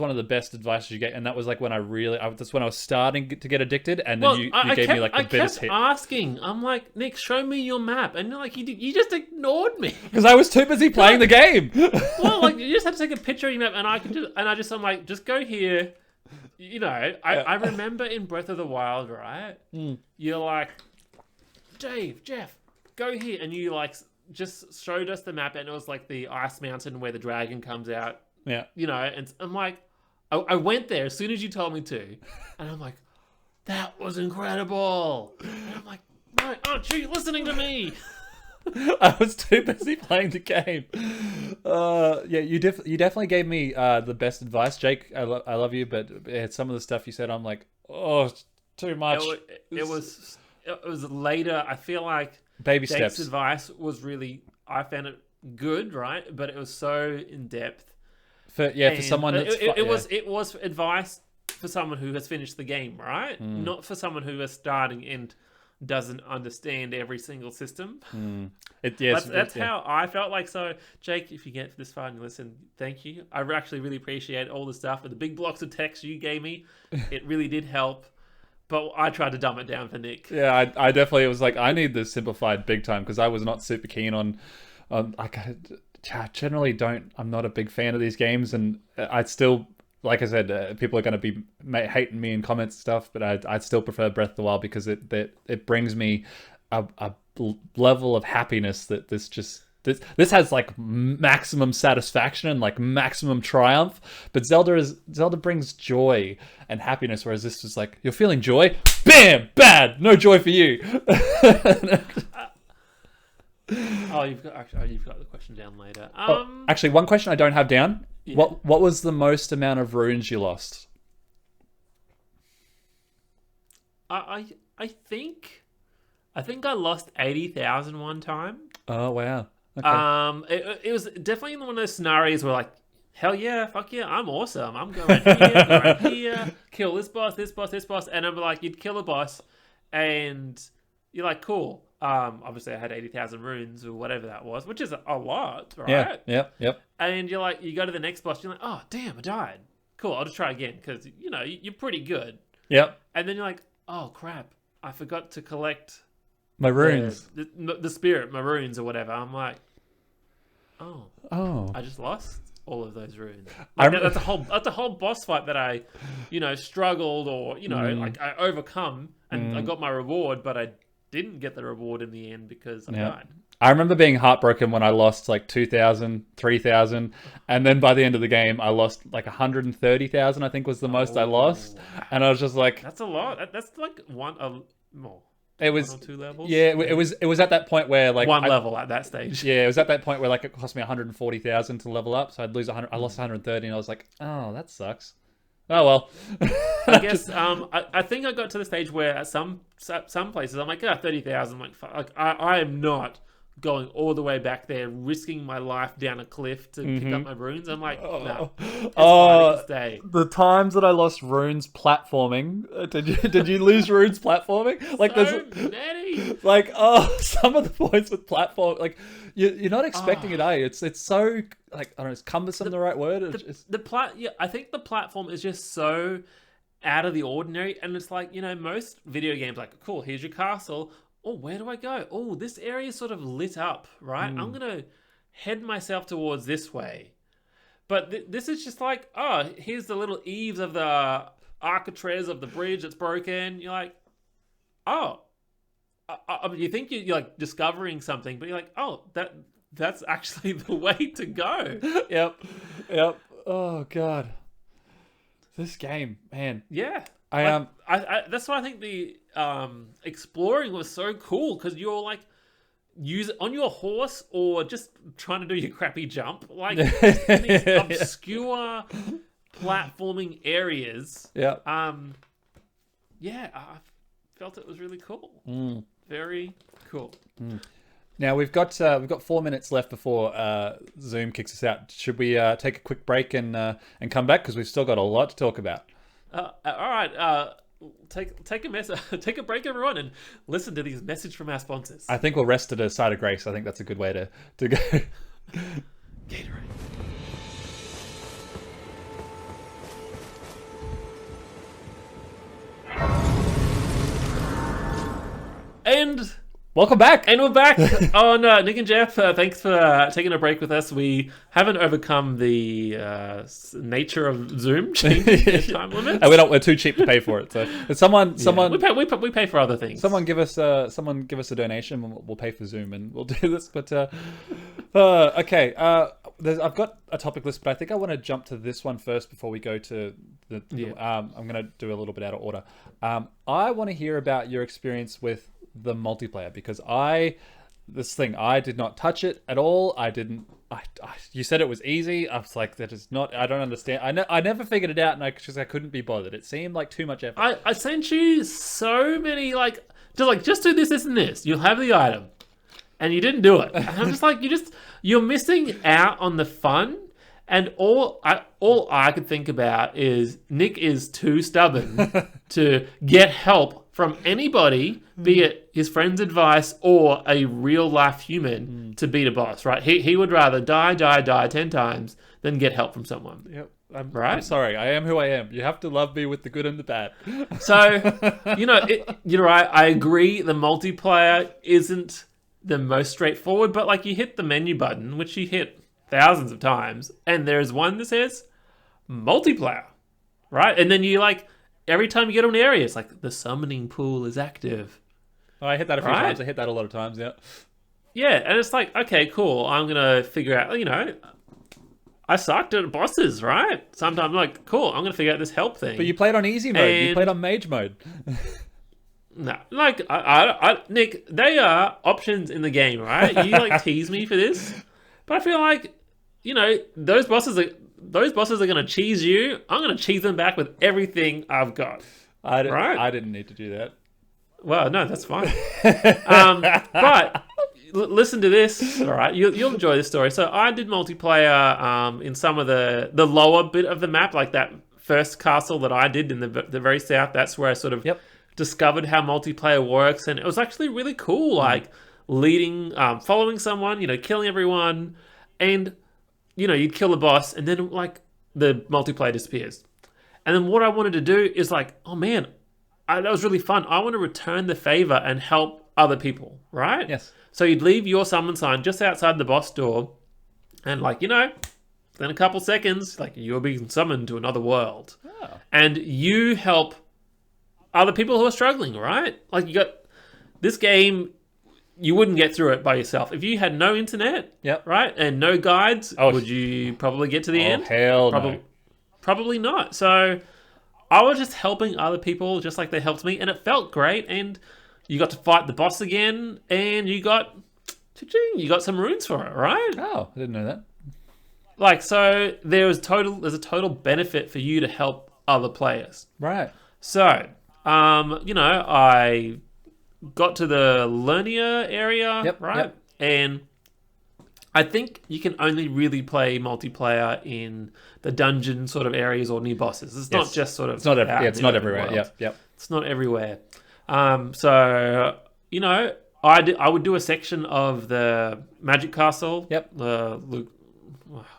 one of the best advice you get, and that was like when that's when I was starting to get addicted, and then you gave me like the biggest hit. I kept asking, I'm like, Nick, show me your map, and you're like, you just ignored me because I was too busy playing the game. Well, like you just had to take a picture of your map, and I'm like, just go here. You know, I remember in Breath of the Wild, right? You're like, Dave, Jeff, go here, and you like just showed us the map, and it was like the ice mountain where the dragon comes out. Yeah. You know, and I'm like, I went there as soon as you told me to, and I'm like, that was incredible. And I'm like, no, aren't you listening to me? I was too busy playing the game. Yeah, you definitely gave me the best advice, Jake. I love you, but some of the stuff you said, I'm like, oh, too much. It was later. I feel like baby Jake's steps. advice was really, I found it good, right? But it was so in depth. For someone that's it was advice for someone who has finished the game, right? Not for someone who is starting. And doesn't understand every single system. That's how I felt like. So, Jake, if you get this far and you listen, thank you. I actually really appreciate all the stuff and the big blocks of text you gave me. It really did help. But I tried to dumb it down for Nick. Yeah, I definitely was like, I need this simplified big time because I was not super keen on like, I generally don't. I'm not a big fan of these games, and I'd still. Like I said, people are going to be hating me in comments and stuff, but I'd still prefer Breath of the Wild because it brings me a level of happiness that this has like maximum satisfaction and like maximum triumph. But Zelda brings joy and happiness, whereas this is like, you're feeling joy, bam, bad, no joy for you. You've got the question down later. Actually, one question I don't have down. Yeah. What was the most amount of runes you lost? I think I lost 80,000 one time. Oh wow. Okay. It was definitely one of those scenarios where like, hell yeah, fuck yeah, I'm awesome. I'm going right here, go right here, kill this boss, and I'm like, you'd kill a boss, and you're like, cool. Obviously I had 80,000 runes or whatever that was, which is a lot, right? Yeah, yep. And you're like, you go to the next boss, you're like, oh damn, I died. Cool, I'll just try again because you're pretty good. Yep. And then you're like, oh crap, I forgot to collect my runes, the spirit, my runes or whatever. I'm like, oh, I just lost all of those runes. Like that's a whole boss fight that I, struggled or like I overcome and I got my reward, but I didn't get the reward in the end because I died. I remember being heartbroken when I lost like 2,000, 3,000, and then by the end of the game, I lost like 130,000. I think was the most I lost, and I was just like, "That's a lot. That's like more." It was 1 or 2 levels. Yeah, it was at that point where like level at that stage. Yeah, it was at that point where like it cost me 140,000 to level up, so I'd lose 100. I lost 130, and I was like, oh, that sucks. Oh well. I guess I think I got to the stage where at some places I'm like, 30,000. I'm like, fuck, like I am not going all the way back there, risking my life down a cliff to pick up my runes. I'm like, no, it's fine, I can stay. The times that I lost runes platforming, did you lose runes platforming? Like so many. Like some of the points with platform, like you're not expecting it, are you? It's so like, I don't know, is cumbersome the right word? I think the platform is just so out of the ordinary, and it's like, most video games like, cool, here's your castle. Oh, where do I go? Oh, this area is sort of lit up, right? I'm going to head myself towards this way. But this is just like, oh, here's the little eaves of the architraves of the bridge that's broken. You're like, oh. You think you're like discovering something, but you're like, oh, that's actually the way to go. Yep. Oh, God. This game, man. Yeah. I that's why I think the exploring was so cool, because you're like use it on your horse or just trying to do your crappy jump, like in these obscure platforming areas. Yeah. I felt it was really cool. Very cool. Now we've got 4 minutes left before Zoom kicks us out. Should we take a quick break and come back, because we've still got a lot to talk about? All right. Take a break, everyone, and listen to these messages from our sponsors. I think we'll rest at a side of grace. I think that's a good way to go. Gatorade. And welcome back. And we're back on Nick and Jeff. Thanks for taking a break with us. We haven't overcome the nature of Zoom changing their time limits. And we're too cheap to pay for it. So someone we pay for other things. Someone give us a donation. We'll pay for Zoom and we'll do this. But okay. I've got a topic list, but I think I want to jump to this one first before we go to the. I'm going to do a little bit out of order. I want to hear about your experience with the multiplayer, because I did not touch it at all. You said it was easy. I was like, that is not, I don't understand. I never figured it out, and I couldn't be bothered. It seemed like too much effort. I sent you so many, just do this and this. You'll have the item. And you didn't do it. And I'm just like, you're missing out on the fun. And all I could think about is Nick is too stubborn to get help from anybody, be it his friend's advice or a real life human, to beat a boss, right? He would rather die 10 times than get help from someone. Yep. Right? I'm sorry. I am who I am. You have to love me with the good and the bad. So, you're right. I agree. The multiplayer isn't the most straightforward, but like you hit the menu button, which you hit thousands of times, and there's one that says multiplayer, right? And then you like, every time you get to an area, it's like the summoning pool is active. Oh, I hit that a few times. I hit that a lot of times, yeah. Yeah, and it's like, okay, cool. I'm going to figure out, I sucked at bosses, right? Sometimes I'm like, cool, I'm going to figure out this help thing. But you played on easy mode. You played on mage mode. No, like, Nick, they are options in the game, right? You like tease me for this, but I feel like, those bosses are going to cheese you. I'm going to cheese them back with everything I've got. I didn't need to do that. Well, no, that's fine. But listen to this, all right? You'll enjoy this story. So I did multiplayer in some of the lower bit of the map, like that first castle that I did in the very south. That's where I sort of discovered how multiplayer works, and it was actually really cool. Like leading, following someone, killing everyone, and you'd kill a boss, and then like the multiplayer disappears. And then what I wanted to do is like, oh man, that was really fun. I want to return the favor and help other people, right? Yes. So you'd leave your summon sign just outside the boss door, and like, in a couple seconds, like you're being summoned to another world. Oh. And you help other people who are struggling, right? Like you got this game, you wouldn't get through it by yourself. If you had no internet, right, and no guides, would you probably get to the end? Hell no. Probably not. So I was just helping other people just like they helped me, and it felt great. And you got to fight the boss again, and you got some runes for it, right? Oh, I didn't know that. Like, so there's a total benefit for you to help other players. Right. So, I got to the Lernia area, right? Yep. And I think you can only really play multiplayer in the dungeon sort of areas or near bosses. It's not just sort of... It's not everywhere. Yep. It's not everywhere. So, I would do a section of the Magic Castle. Yep.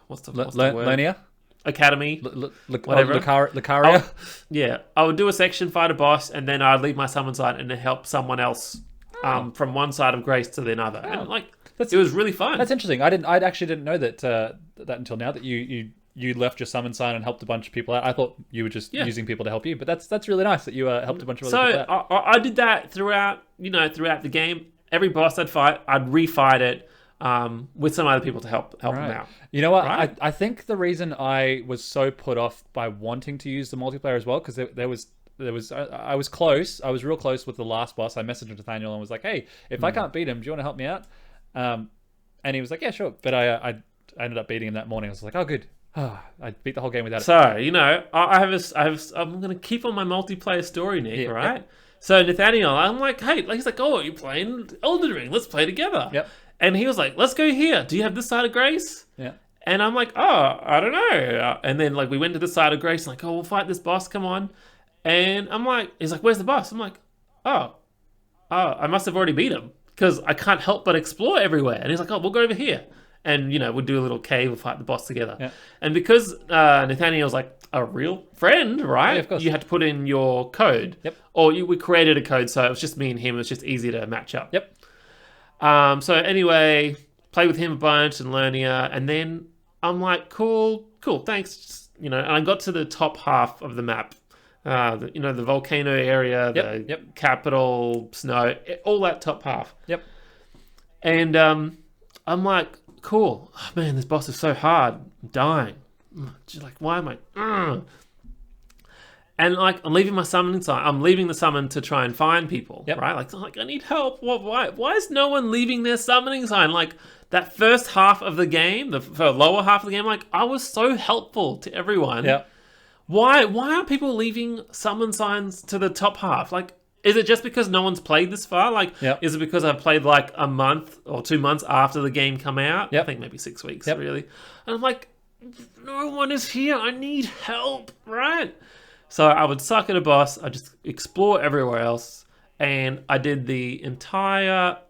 What's the word? Lernia? Academy. Whatever. Lucaria? Yeah. I would do a section, fight a boss, and then I'd leave my summon side and then help someone else from one side of Grace to the other. Oh. And it was really fun. That's interesting. I actually didn't know that until now, that you left your summon sign and helped a bunch of people out. I thought you were just using people to help you, but that's really nice that you helped a bunch of other people out. So I did that throughout the game. Every boss I'd fight, I'd refight it with some other people to help them out. You know what? Right? I think the reason I was so put off by wanting to use the multiplayer as well, because I was close. I was real close with the last boss. I messaged Nathaniel and was like, "Hey, if I can't beat him, do you want to help me out?" And he was like, "Yeah, sure." But I ended up beating him that morning. I was like, "Oh, good." I beat the whole game without it. So, I'm going to keep on my multiplayer story, Nick, right? Yeah. So Nathaniel, I'm like, hey, he's like, oh, you're playing Elden Ring. Let's play together. Yep. And he was like, let's go here. Do you have this side of Grace? Yeah. And I'm like, oh, I don't know. And then we went to the side of Grace, like, oh, we'll fight this boss. Come on. And I'm like, he's like, where's the boss? I'm like, oh, I must have already beat him because I can't help but explore everywhere. And he's like, oh, we'll go over here. And, we'll do a little cave, we'll fight the boss together. Yeah. And because Nathaniel's like a real friend, right? Yeah, of course. You had to put in your code. Yep. Or we created a code, so it was just me and him. It was just easy to match up. Yep. So anyway, play with him a bunch and Lernia. And then I'm like, cool, thanks. And I got to the top half of the map. The volcano area, the capital, snow, all that top half. Yep. And I'm like, cool. Oh, man, this boss is so hard. I'm dying. Just like, why am I? And I'm leaving my summoning sign. I'm leaving the summon to try and find people, right? Like I need help. Why is no one leaving their summoning sign? Like that first half of the game, the lower half of the game, I was so helpful to everyone. Yeah. Why aren't people leaving summon signs to the top half? Is it just because no one's played this far? Is it because I've played a month or 2 months after the game come out? Yep. I think maybe 6 weeks, really. And I'm like, no one is here. I need help, right? So I would suck at a boss. I'd just explore everywhere else. and I did the entire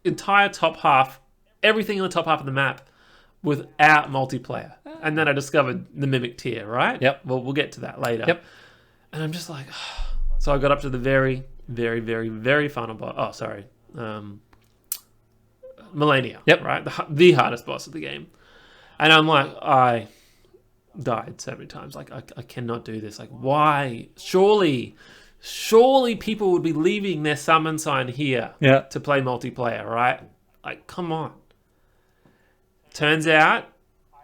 top half, everything in the top half of the map without multiplayer. And then I discovered the Mimic tier, right? Yep. Well, we'll get to that later. Yep. And I'm just like, so I got up to the very, very, very, very final boss. Oh, sorry. Millennia. Yep. Right? The hardest boss of the game. And I'm like, I died so many times. Like, I cannot do this. Like, why? Surely people would be leaving their summon sign here to play multiplayer, right? Like, come on. Turns out,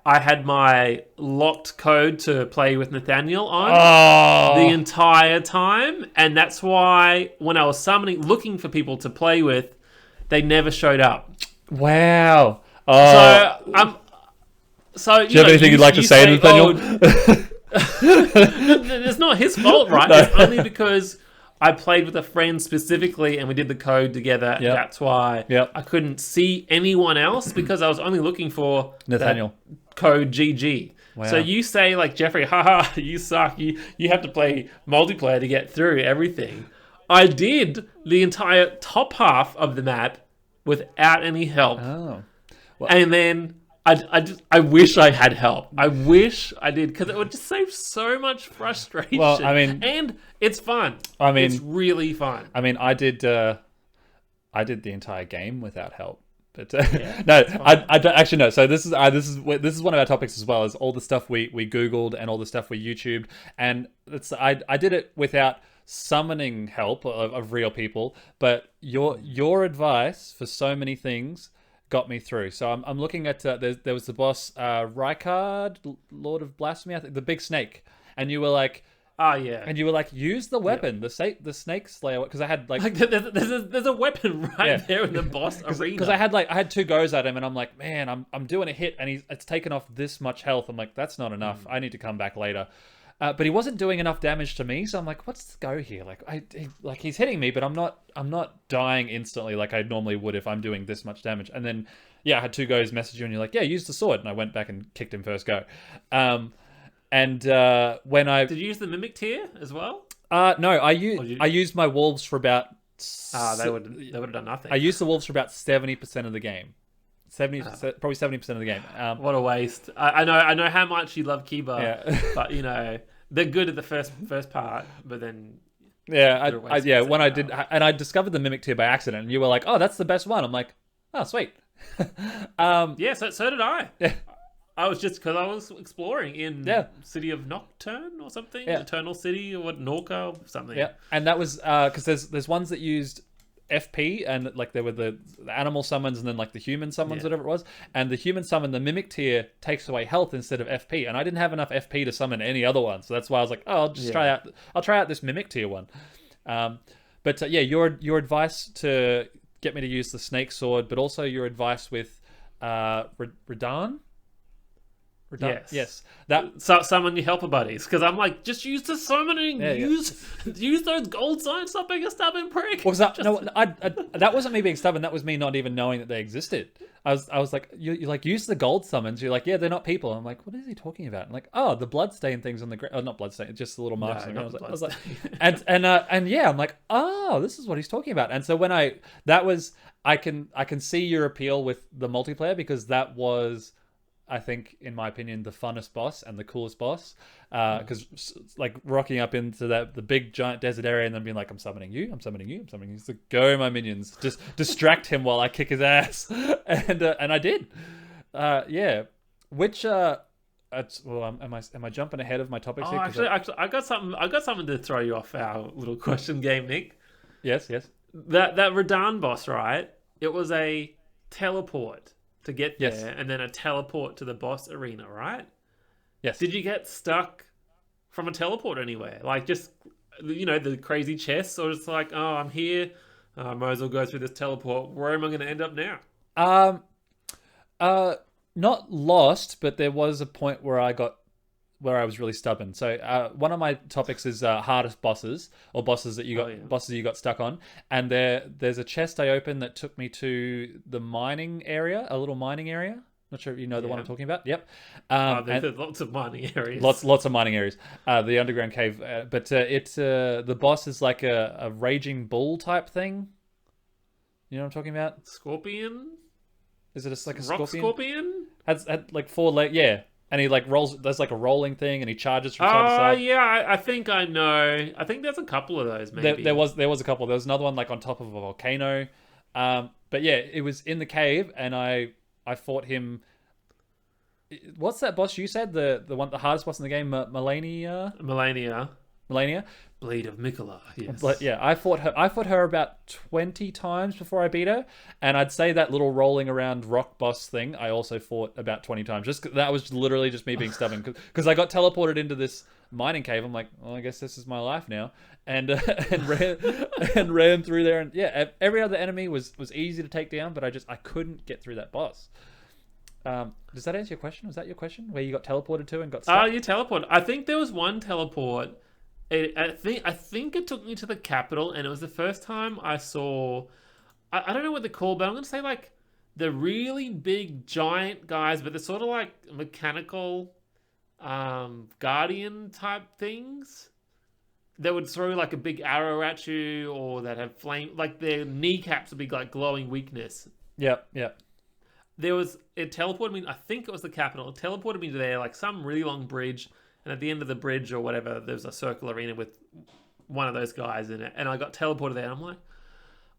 I had my locked code to play with Nathaniel on the entire time. And that's why when I was looking for people to play with, they never showed up. Wow. So do you have anything you'd like to say, Nathaniel? It's not his fault, right? No. It's only because I played with a friend specifically and we did the code together. Yep. That's why I couldn't see anyone else because I was only looking for Nathaniel. Code GG. Wow. So you say like, Jeffrey, haha, you suck. You have to play multiplayer to get through everything. I did the entire top half of the map without any help. Oh. Well, and then I wish I had help. I wish I did because it would just save so much frustration. Well, I mean, and it's fun. I mean, it's really fun. I mean, I did the entire game without help. But no, I don't actually know. So this is one of our topics as well, is all the stuff we Googled and all the stuff we YouTubed, and I did it without summoning help of real people. But your advice for so many things got me through. So I'm looking at there was the boss Rykard, Lord of Blasphemy, I think, the big snake, and you were like. Oh, yeah. And you were like, use the weapon, the snake slayer, because I had like there's a weapon right there in the boss arena. Because I had 2 goes at him, and I'm like, man, I'm doing a hit, and it's taken off this much health. I'm like, that's not enough. I need to come back later. But he wasn't doing enough damage to me, so I'm like, what's the go here? Like he's hitting me, but I'm not dying instantly like I normally would if I'm doing this much damage. And then I had 2 goes message you, and you're like, yeah, use the sword, and I went back and kicked him first go. And when I did you use the Mimic tier as well? No, I used my wolves for about. They would have done nothing. I used the wolves for about 70% of the game. Probably 70% of the game. What a waste! I know how much you love Kiba, but they're good at the first part, but then when I did, and I discovered the Mimic tier by accident, and you were like, "Oh, that's the best one." I'm like, "Oh, sweet." So did I. Yeah. I was just because I was exploring in City of Nocturne or something, Eternal City or Norca or something. Yeah, and that was because there's ones that used FP, and like there were the animal summons and then like the human summons, whatever it was. And the human summon, the Mimic tier, takes away health instead of FP, and I didn't have enough FP to summon any other one, so that's why I was like, oh, I'll just try out this Mimic tier one. But your advice to get me to use the snake sword, but also your advice with Radahn. Yes. That summon your helper buddies, because I'm like, just use the summoning. Use those gold signs. Stop being a stubborn prick. Well, that wasn't me being stubborn. That was me not even knowing that they existed. I was like, you like use the gold summons. You're like, yeah, they're not people. I'm like, what is he talking about? I'm like, oh, the bloodstain things on the ground. Oh, not bloodstain, just the little marks. I was like, and yeah, I'm like, oh, this is what he's talking about. And so when I can see your appeal with the multiplayer, because that was, I think, in my opinion, the funnest boss and the coolest boss, because like rocking up into the big giant desert area and then being like, I'm summoning you. So go, my minions, just distract him while I kick his ass, and I did. Which am I jumping ahead of my topics here? Actually, I got something to throw you off our little question game, Nick. Yes. That Radahn boss, right? It was a teleport to get there, and then a teleport to the boss arena, right? Yes. Did you get stuck from a teleport anywhere? Like, just, the crazy chests, or just like, oh, I'm here, I might as well go through this teleport. Where am I going to end up now? Not lost, but there was a point where I was really stubborn. So one of my topics is hardest bosses, or bosses that you got stuck on. And there's a chest I opened that took me to the mining area, a little mining area. Not sure if you know the one I'm talking about. Yep. There's lots of mining areas. Lots of mining areas. The underground cave. But the boss is like a raging bull type thing. You know what I'm talking about? Scorpion? Is it like a rock scorpion? Had like 4 legs. Yeah. And he like rolls. There's like a rolling thing, and he charges from side to side. Yeah, I think I know. I think there's a couple of those. Maybe there was a couple. There was another one like on top of a volcano. But yeah, it was in the cave, and I fought him. What's that boss you said? The hardest boss in the game, Melania. Blade of Mikola. Yes. But yeah, I fought her about 20 times before I beat her, and I'd say that little rolling around rock boss thing I also fought about 20 times. That was literally just me being stubborn because I got teleported into this mining cave. I'm like, well, I guess this is my life now, and ran through there, and yeah, every other enemy was easy to take down, but I couldn't get through that boss. Does that answer your question? Was that your question? Where you got teleported to and got stuck? You teleported. I think there was one teleport. I think it took me to the capital, and it was the first time I saw. I don't know what they're called, but I'm gonna say like the really big giant guys, but they're sort of like mechanical, guardian type things. That would throw like a big arrow at you, or that have flame. Like their kneecaps would be like glowing weakness. Yep. It teleported me. I think it was the capital. It teleported me to there, like some really long bridge. And at the end of the bridge or whatever, there's a circle arena with one of those guys in it. And I got teleported there. And I'm like,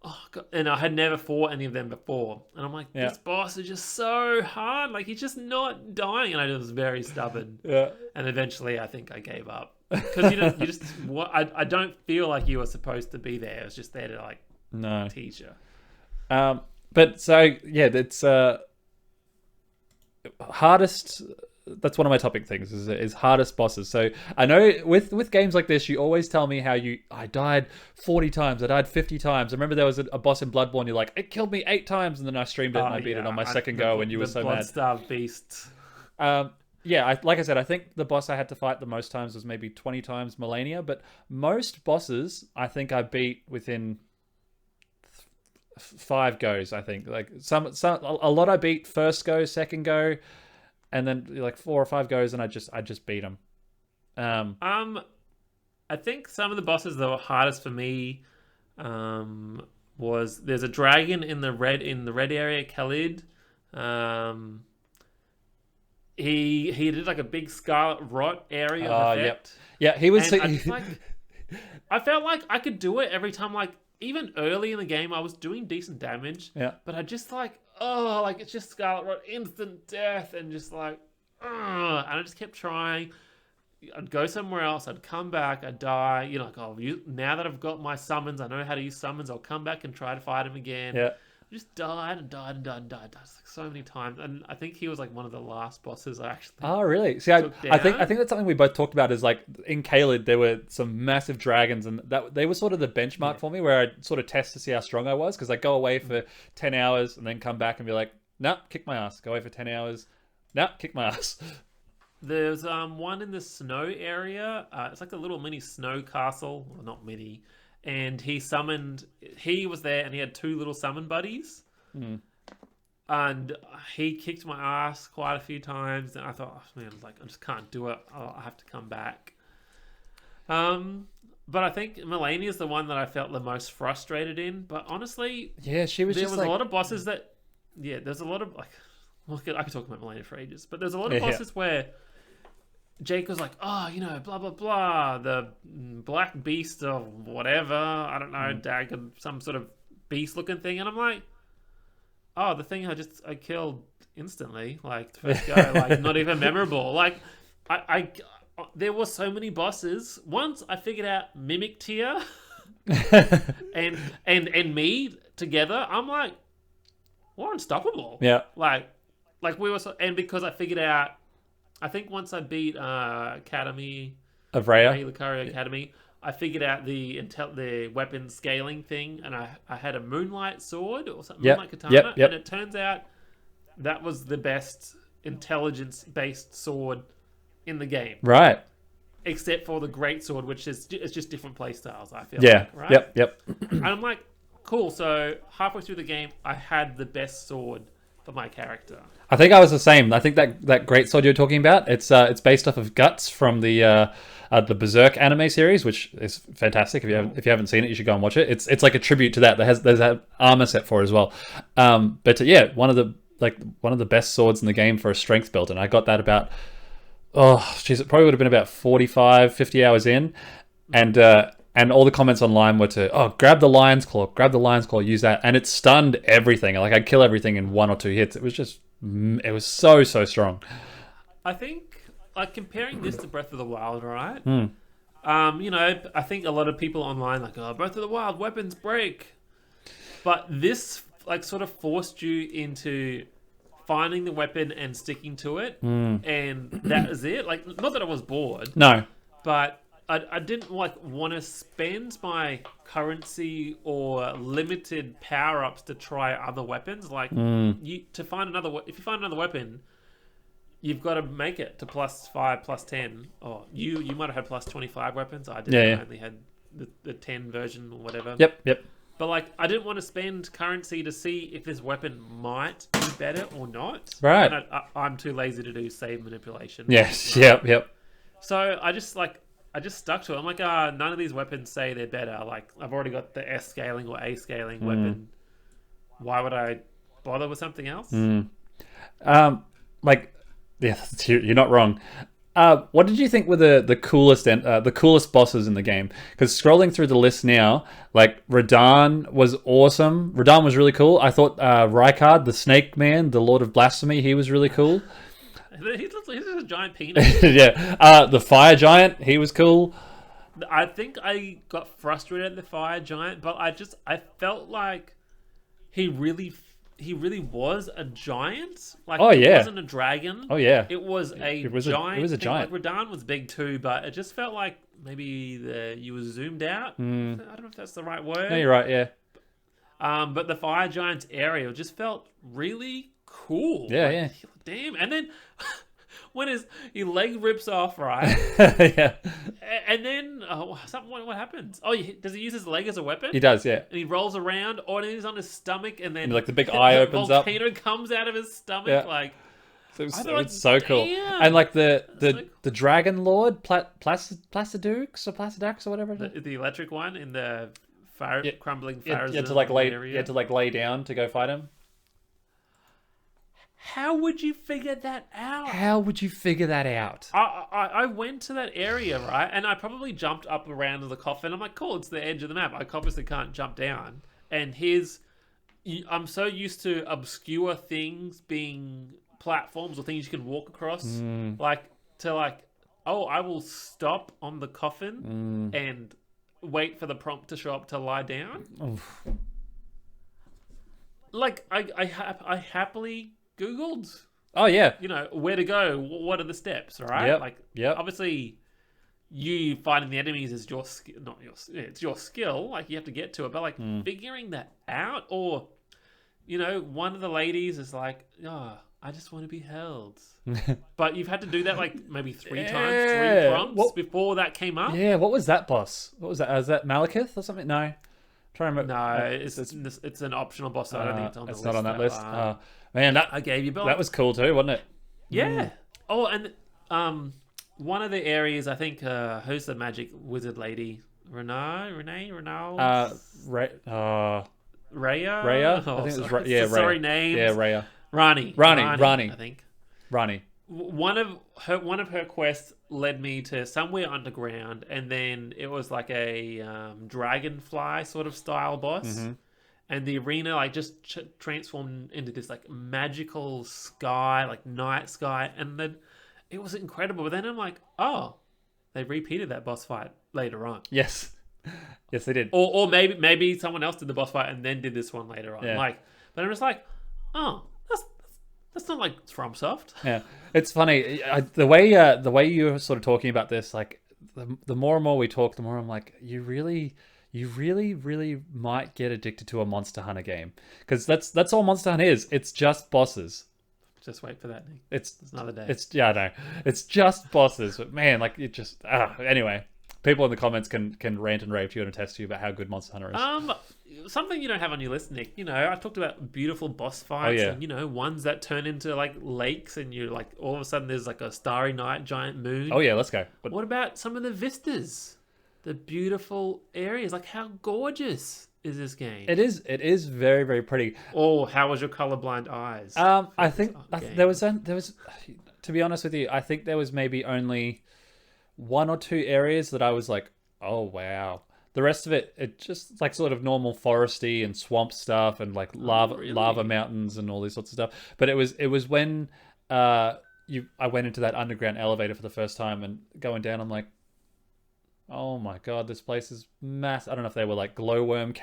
oh, God. And I had never fought any of them before. And I'm like, this boss is just so hard. Like, he's just not dying. And I was very stubborn. Yeah. And eventually, I think I gave up. Because I don't feel like you were supposed to be there. I was just there to, like, teach you. But so, yeah, it's hardest... That's one of my topic things is hardest bosses. So I know with games like this, you always tell me how I died 40 times, I died 50 times. I remember there was a boss in Bloodborne. You're like, it killed me 8 times, and then I streamed it and I beat it on my second go, and you were so mad. Bloodstar beast. Yeah, like I said, I think the boss I had to fight the most times was maybe 20 times Melania, but most bosses I think I beat within 5 goes. I think like a lot I beat first go, second go. And then like 4 or 5 goes, and I just beat them. I think some of the bosses that were hardest for me was there's a dragon in the red area, Khalid. He did like a big scarlet rot area effect. Yep. Yeah, he was. I felt like I could do it every time. Like even early in the game, I was doing decent damage. Yeah. But I just it's just Scarlet Rot, instant death, and just like, and I just kept trying. I'd go somewhere else, I'd come back, I'd die. You're like, now that I've got my summons, I know how to use summons, I'll come back and try to fight him again. Yeah. I just died and died and died and died. Like so many times, and I think he was like one of the last bosses I actually. Oh, really? See, I think that's something we both talked about. Is like in Caelid there were some massive dragons, and that they were sort of the benchmark for me, where I'd sort of test to see how strong I was, because I'd go away for 10 hours and then come back and be like, nah, kick my ass. Go away for 10 hours, nah, kick my ass. There's one in the snow area. It's like a little mini snow castle, well, not mini. And he was there, and he had 2 little summon buddies. And he kicked my ass quite a few times, and I thought, oh, man, I just can't do it. I have to come back. But I think Melania is the one that I felt the most frustrated in. But honestly, yeah, there was a lot of bosses that, there's a lot of I could talk about Melania for ages, but there's a lot of bosses where Jake was like, blah, blah, blah, the black beast or whatever, I don't know, Dagon, some sort of beast-looking thing, and I'm like, the thing I killed instantly, like, the first go, like, not even memorable. Like, there were so many bosses. Once I figured out Mimic Tier and me together, I'm like, we're unstoppable. Yeah. Like we were, and because I figured out, I think once I beat Academy of Rhea, Lucaria Academy, I figured out the weapon scaling thing, and I had a Moonlight Sword or something, Moonlight Katana, and it turns out that was the best intelligence-based sword in the game. Right. Except for the Great Sword, which is just different play styles, I feel like, right? Yep. And I'm like, cool, so halfway through the game, I had the best sword for my character. I think I was the same. I think that great sword you're talking about, it's based off of Guts from the Berserk anime series, which is fantastic. If you haven't seen it, you should go and watch it. It's like a tribute to that. There's an armor set for it as well. But yeah, one of the best swords in the game for a strength build, and I got that about it probably would have been about 45, 50 hours in, and all the comments online were to grab the lion's claw, use that, and it stunned everything. Like I'd kill everything in 1 or 2 hits. It was so strong. I think, like, comparing this to Breath of the Wild, right? Hmm. I think a lot of people online like, Breath of the Wild weapons break, but this like sort of forced you into finding the weapon and sticking to it, and that is it. Like, not that I was bored, No. but I didn't want to spend my currency or limited power ups to try other weapons. Like, if you find another weapon, you've got to make it to +5, +10. Or you might have had +25 weapons. I didn't. Yeah. I only had the 10 version or whatever. Yep. But like, I didn't want to spend currency to see if this weapon might be better or not. Right. And I'm too lazy to do save manipulation. Yes. Right? Yep. So I just stuck to it. I'm like, none of these weapons say they're better. Like, I've already got the S scaling or A scaling weapon. Why would I bother with something else? You're not wrong. What did you think were the coolest bosses in the game? Because scrolling through the list now, like Radahn was awesome. Radahn was really cool. I thought Rykard, the Snake Man, the Lord of Blasphemy, he was really cool. He's a giant penis. Yeah. The Fire Giant, he was cool. I think I got frustrated at the Fire Giant, but I felt like he really was a giant. Like, it wasn't a dragon. Oh yeah. It was a giant. It was a giant. Like, Radahn was big too, but it just felt like maybe you were zoomed out. I don't know if that's the right word. No, you're right. Yeah. But the Fire Giant's area just felt really cool. Yeah, like, yeah. Damn. And then when his leg rips off, right? Yeah. And then what happens? Oh, does he use his leg as a weapon? He does, yeah. And he rolls around, or he's on his stomach, and then like the big eye opens up. Volcano comes out of his stomach, Yeah. like. It's so cool. Damn. And like the Dragon Lord, Placidux or Placidax or whatever. The electric one in the crumbling fire you had to lay down to go fight him. How would you figure that out? I went to that area, right? And I probably jumped up around the coffin. I'm like, cool, it's the edge of the map. I obviously can't jump down. And I'm so used to obscure things being platforms or things you can walk across. I will stop on the coffin and wait for the prompt to show up to lie down. Oof. Like, I happily Googled, oh yeah, where to go. What are the steps? All right, Yep. Obviously, you finding the enemies is your skill, it's your skill. Like, you have to get to it, but figuring that out, or one of the ladies is like, I just want to be held, but you've had to do that like maybe 3 times, 3 prompts before that came up. Yeah, what was that boss? What was that? Was that Malekith or something? No. Trying to remember. No, it's an optional boss. So I don't think it's on the list. It's not on that list. Man, I gave you both. That was cool too, wasn't it? Yeah. Oh, and one of the areas, I think, who's the magic wizard lady? Renee? Raya. Raya? I think it was Raya. Sorry, names. Yeah, Raya. Rani, I think. Rani. One of her quests led me to somewhere underground, and then it was like a dragonfly sort of style boss, and the arena like just transformed into this like magical sky, like night sky, and then it was incredible. But then I'm like, oh, they repeated that boss fight later on. Yes, they did. Or maybe someone else did the boss fight and then did this one later on. Yeah. But I'm just like, oh, that's not like FromSoft. Yeah, it's funny. The way you're sort of talking about this, like the more and more we talk, the more I'm like, you really might get addicted to a Monster Hunter game, because that's all Monster Hunter is. It's just bosses. Just wait for that, Nick. It's another day. I know. It's just bosses, but man, like it just anyway. People in the comments can rant and rave to you and attest to you about how good Monster Hunter is. Something you don't have on your list, Nick. I talked about beautiful boss fights and ones that turn into like lakes and you're like all of a sudden there's like a starry night, giant moon. Oh yeah, let's go. But what about some of the vistas? The beautiful areas, like how gorgeous is this game? It is very, very pretty. Oh, how was your colorblind eyes? I think there was, to be honest with you, I think there was maybe only 1 or 2 areas that I was like, oh wow. The rest of it just like sort of normal foresty and swamp stuff and like lava mountains and all these sorts of stuff. But it was when I went into that underground elevator for the first time and going down, I'm like, oh my god, this place is massive. I don't know if they were like glowworms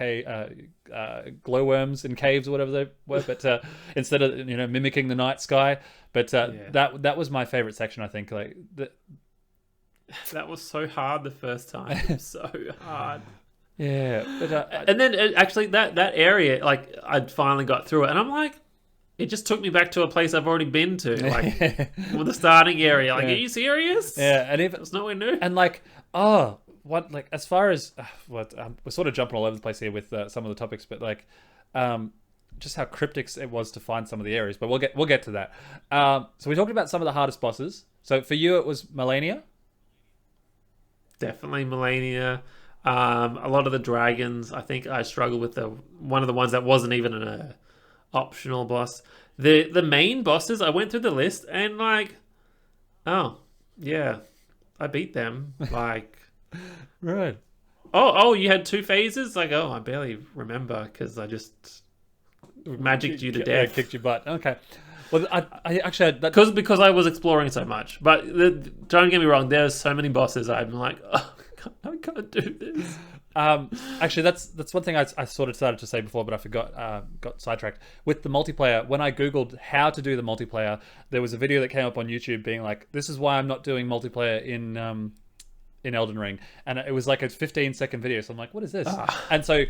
in caves or whatever they were, but instead of mimicking the night sky. But that was my favorite section. I think that was so hard the first time. So hard. Yeah, but and then actually that area, like I'd finally got through it, and I'm like, it just took me back to a place I've already been to, like with the starting area. Like, are you serious? Yeah, and even it's nowhere new. And like, as far as we're sort of jumping all over the place here with some of the topics, but like, just how cryptic it was to find some of the areas. But we'll get to that. So we talked about some of the hardest bosses. So for you, it was Melania. Definitely Melania. A lot of the dragons, I think I struggled with one of the ones that wasn't even an optional boss. The main bosses, I went through the list and like, oh yeah, I beat them. Like, right. Oh, you had 2 phases? Like, oh, I barely remember because I just magicked you to death. Yeah, kicked your butt. Okay. Well, I actually had that because I was exploring so much. But don't get me wrong, there's so many bosses. I'm like, oh, I can't do this. Actually, that's one thing I sort of started to say before, but I forgot. Got sidetracked with the multiplayer. When I googled how to do the multiplayer, there was a video that came up on YouTube being like, "This is why I'm not doing multiplayer in Elden Ring," and it was like a 15-second video. So I'm like, "What is this?" And so,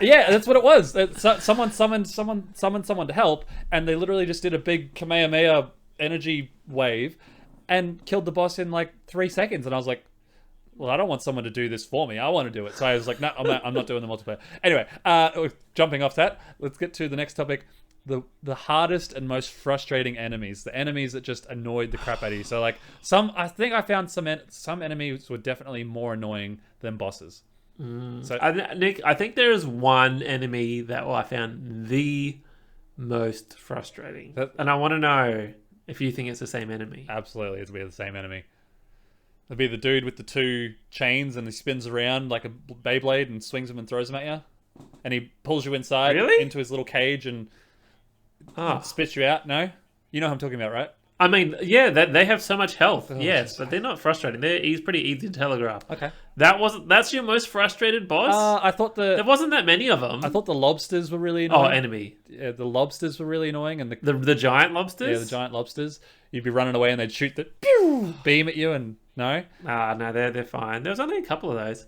yeah, that's what it was. Someone summoned someone to help, and they literally just did a big Kamehameha energy wave and killed the boss in like 3 seconds. And I was like, well, I don't want someone to do this for me. I want to do it. So I was like, no, I'm not doing the multiplayer. Anyway, jumping off that, let's get to the next topic. The hardest and most frustrating enemies. The enemies that just annoyed the crap out of you. So like I think I found some enemies were definitely more annoying than bosses. So Nick, I think there is one enemy that I found the most frustrating. And I want to know if you think it's the same enemy. Absolutely, it'll be the same enemy. It'll be the dude with the 2 chains and he spins around like a Beyblade and swings them and throws them at you. And he pulls you inside into his little cage and spits you out. No? You know what I'm talking about, right? I mean, yeah, they have so much health. Yes, but they're not frustrating. They're pretty easy to telegraph. Okay. That's your most frustrated boss? I thought there wasn't that many of them. I thought the lobsters were really annoying. Oh, enemy. Yeah, the lobsters were really annoying, and the giant lobsters. Yeah, the giant lobsters. You'd be running away, and they'd shoot the beam at you, and no. No, they're fine. There was only a couple of those.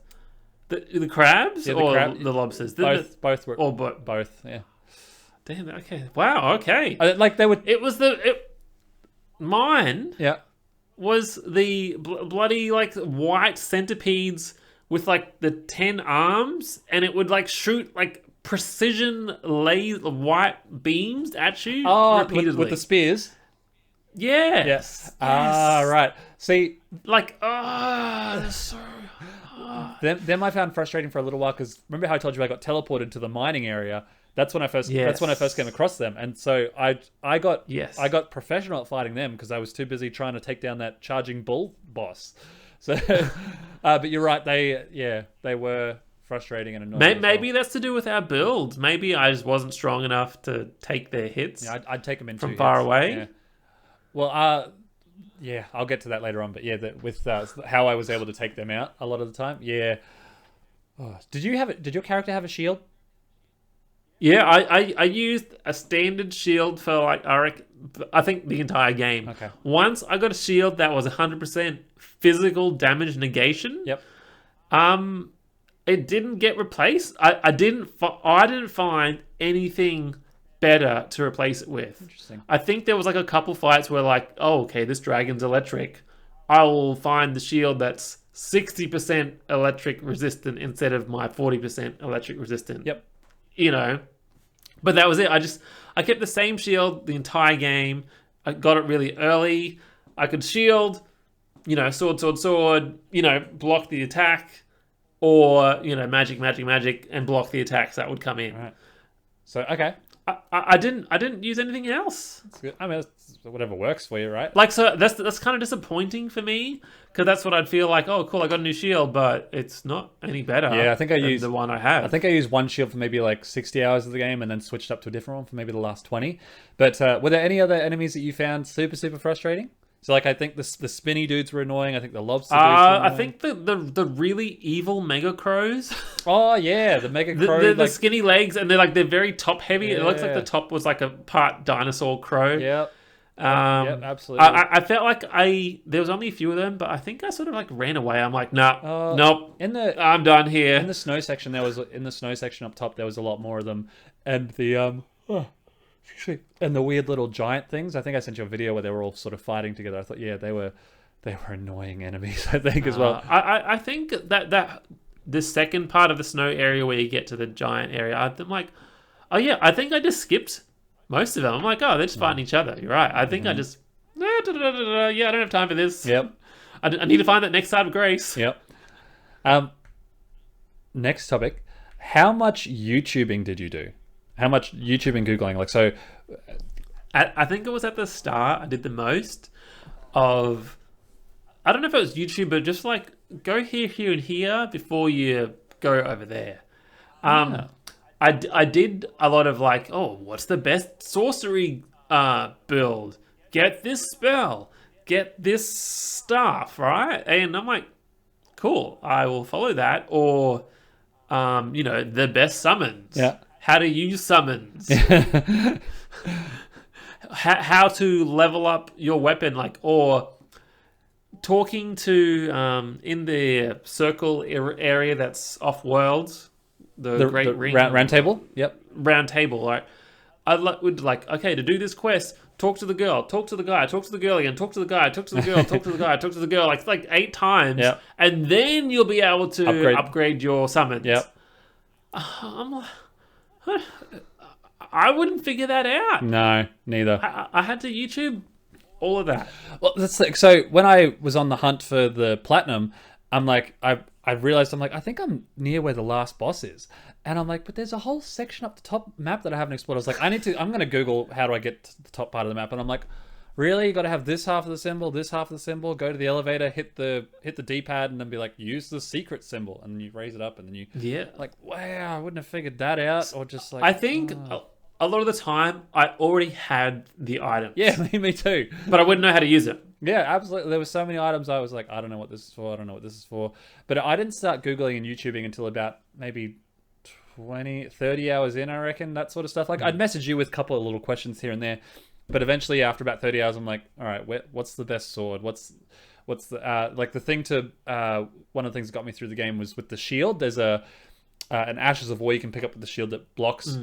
The crabs or the lobsters. Both were. Or both. Yeah. Damn. Okay. Wow. Okay. Like they would. It was mine. Yeah. Was the bloody like white centipedes with like the 10 arms, and it would like shoot like precision laser white beams at you repeatedly with the spears. Yes. Yes. Right. See, like they're so. Them I found frustrating for a little while because remember how I told you I got teleported to the mining area. That's when I first came across them, and so I got professional at fighting them because I was too busy trying to take down that charging bull boss. So, but you're right, they were frustrating and annoying. Maybe that's to do with our build. Maybe I just wasn't strong enough to take their hits. Yeah, I'd take them in from far away. Yeah. Well, yeah, I'll get to that later on. But yeah, with how I was able to take them out a lot of the time. Yeah. Oh, did your character have a shield? Yeah, I used a standard shield for like I think the entire game. Okay. Once I got a shield that was 100% physical damage negation. Yep. It didn't get replaced. I didn't find anything better to replace it with. Interesting. I think there was like a couple fights where like, oh, okay, this dragon's electric. I will find the shield that's 60% electric resistant instead of my 40% electric resistant. Yep. You know, but that was it. I kept the same shield the entire game. I got it really early. I could shield, sword, block the attack, or, magic, and block the attacks that would come in. Right. So, okay. I didn't use anything else. That's good. I mean, it's whatever works for you, right? Like, so that's kind of disappointing for me, because that's what I'd feel like. Oh, cool, I got a new shield, but it's not any better. Yeah, I think I used the one I have. I think I used one shield for maybe like 60 hours of the game, and then switched up to a different one for maybe the last 20. But were there any other enemies that you found super, super frustrating? So, like, I think the spinny dudes were annoying. I think the lobster dudes were annoying. I think the really evil mega crows. Oh, yeah, the mega crow. The skinny legs, and they're very top heavy. Yeah. It looks like the top was like a part dinosaur crow. Yep. Yep, absolutely. I felt like there was only a few of them, but I think I sort of like ran away. I'm like, nope. I'm done here. In the snow section, up top, there was a lot more of them, and the and the weird little giant things. I think I sent you a video where they were all sort of fighting together. I thought, yeah, they were annoying enemies. I think as well. I think that the second part of the snow area where you get to the giant area, I'm like, oh yeah, I think I just skipped most of them. I'm like, oh, they're just fighting each other. You're right. I think I just yeah, I don't have time for this. Yep. I need to find that next side of grace. Yep. Next topic. How much YouTubing did you do? How much YouTube and Googling? Like, so I think it was at the start I did the most of, I don't know if it was YouTube, but just like go here, and here before you go over there. Yeah. I did a lot of like, oh, what's the best sorcery build? Get this spell. Get this stuff, right? And I'm like, cool, I will follow that. Or, the best summons. Yeah. How to use summons. How to level up your weapon, or talking to in the circle area that's off world, the Great Ring round table. Yep, round table. Right, I would like, okay, to do this quest, talk to the girl, talk to the guy, talk to the girl again, talk to the guy, talk to the girl, talk to the guy, talk to the girl, like 8 times. Yep. And then you'll be able to upgrade your summons. Yep. I'm like, I wouldn't figure that out. No, neither. I had to YouTube all of that. Well, that's like, so when I was on the hunt for the platinum, I'm like, I realized, I'm like, I think I'm near where the last boss is. And I'm like, but there's a whole section up the top map that I haven't explored. I was like, I'm going to Google how do I get to the top part of the map. And I'm like, really? You got to have this half of the symbol, this half of the symbol, go to the elevator, hit the D-pad, and then be like, use the secret symbol. And you raise it up, and then you... Like, wow, I wouldn't have figured that out. Or just like... I think a lot of the time, I already had the items. Yeah, me too. But I wouldn't know how to use it. Yeah, absolutely. There were so many items I was like, I don't know what this is for, I don't know what this is for. But I didn't start Googling and YouTubing until about maybe 30 hours in, I reckon, that sort of stuff. Like, I'd message you with a couple of little questions here and there. But eventually, after about 30 hours, I'm like, all right, what's the best sword? What's the like the thing to one of the things that got me through the game was with the shield. There's an Ashes of War you can pick up with the shield that blocks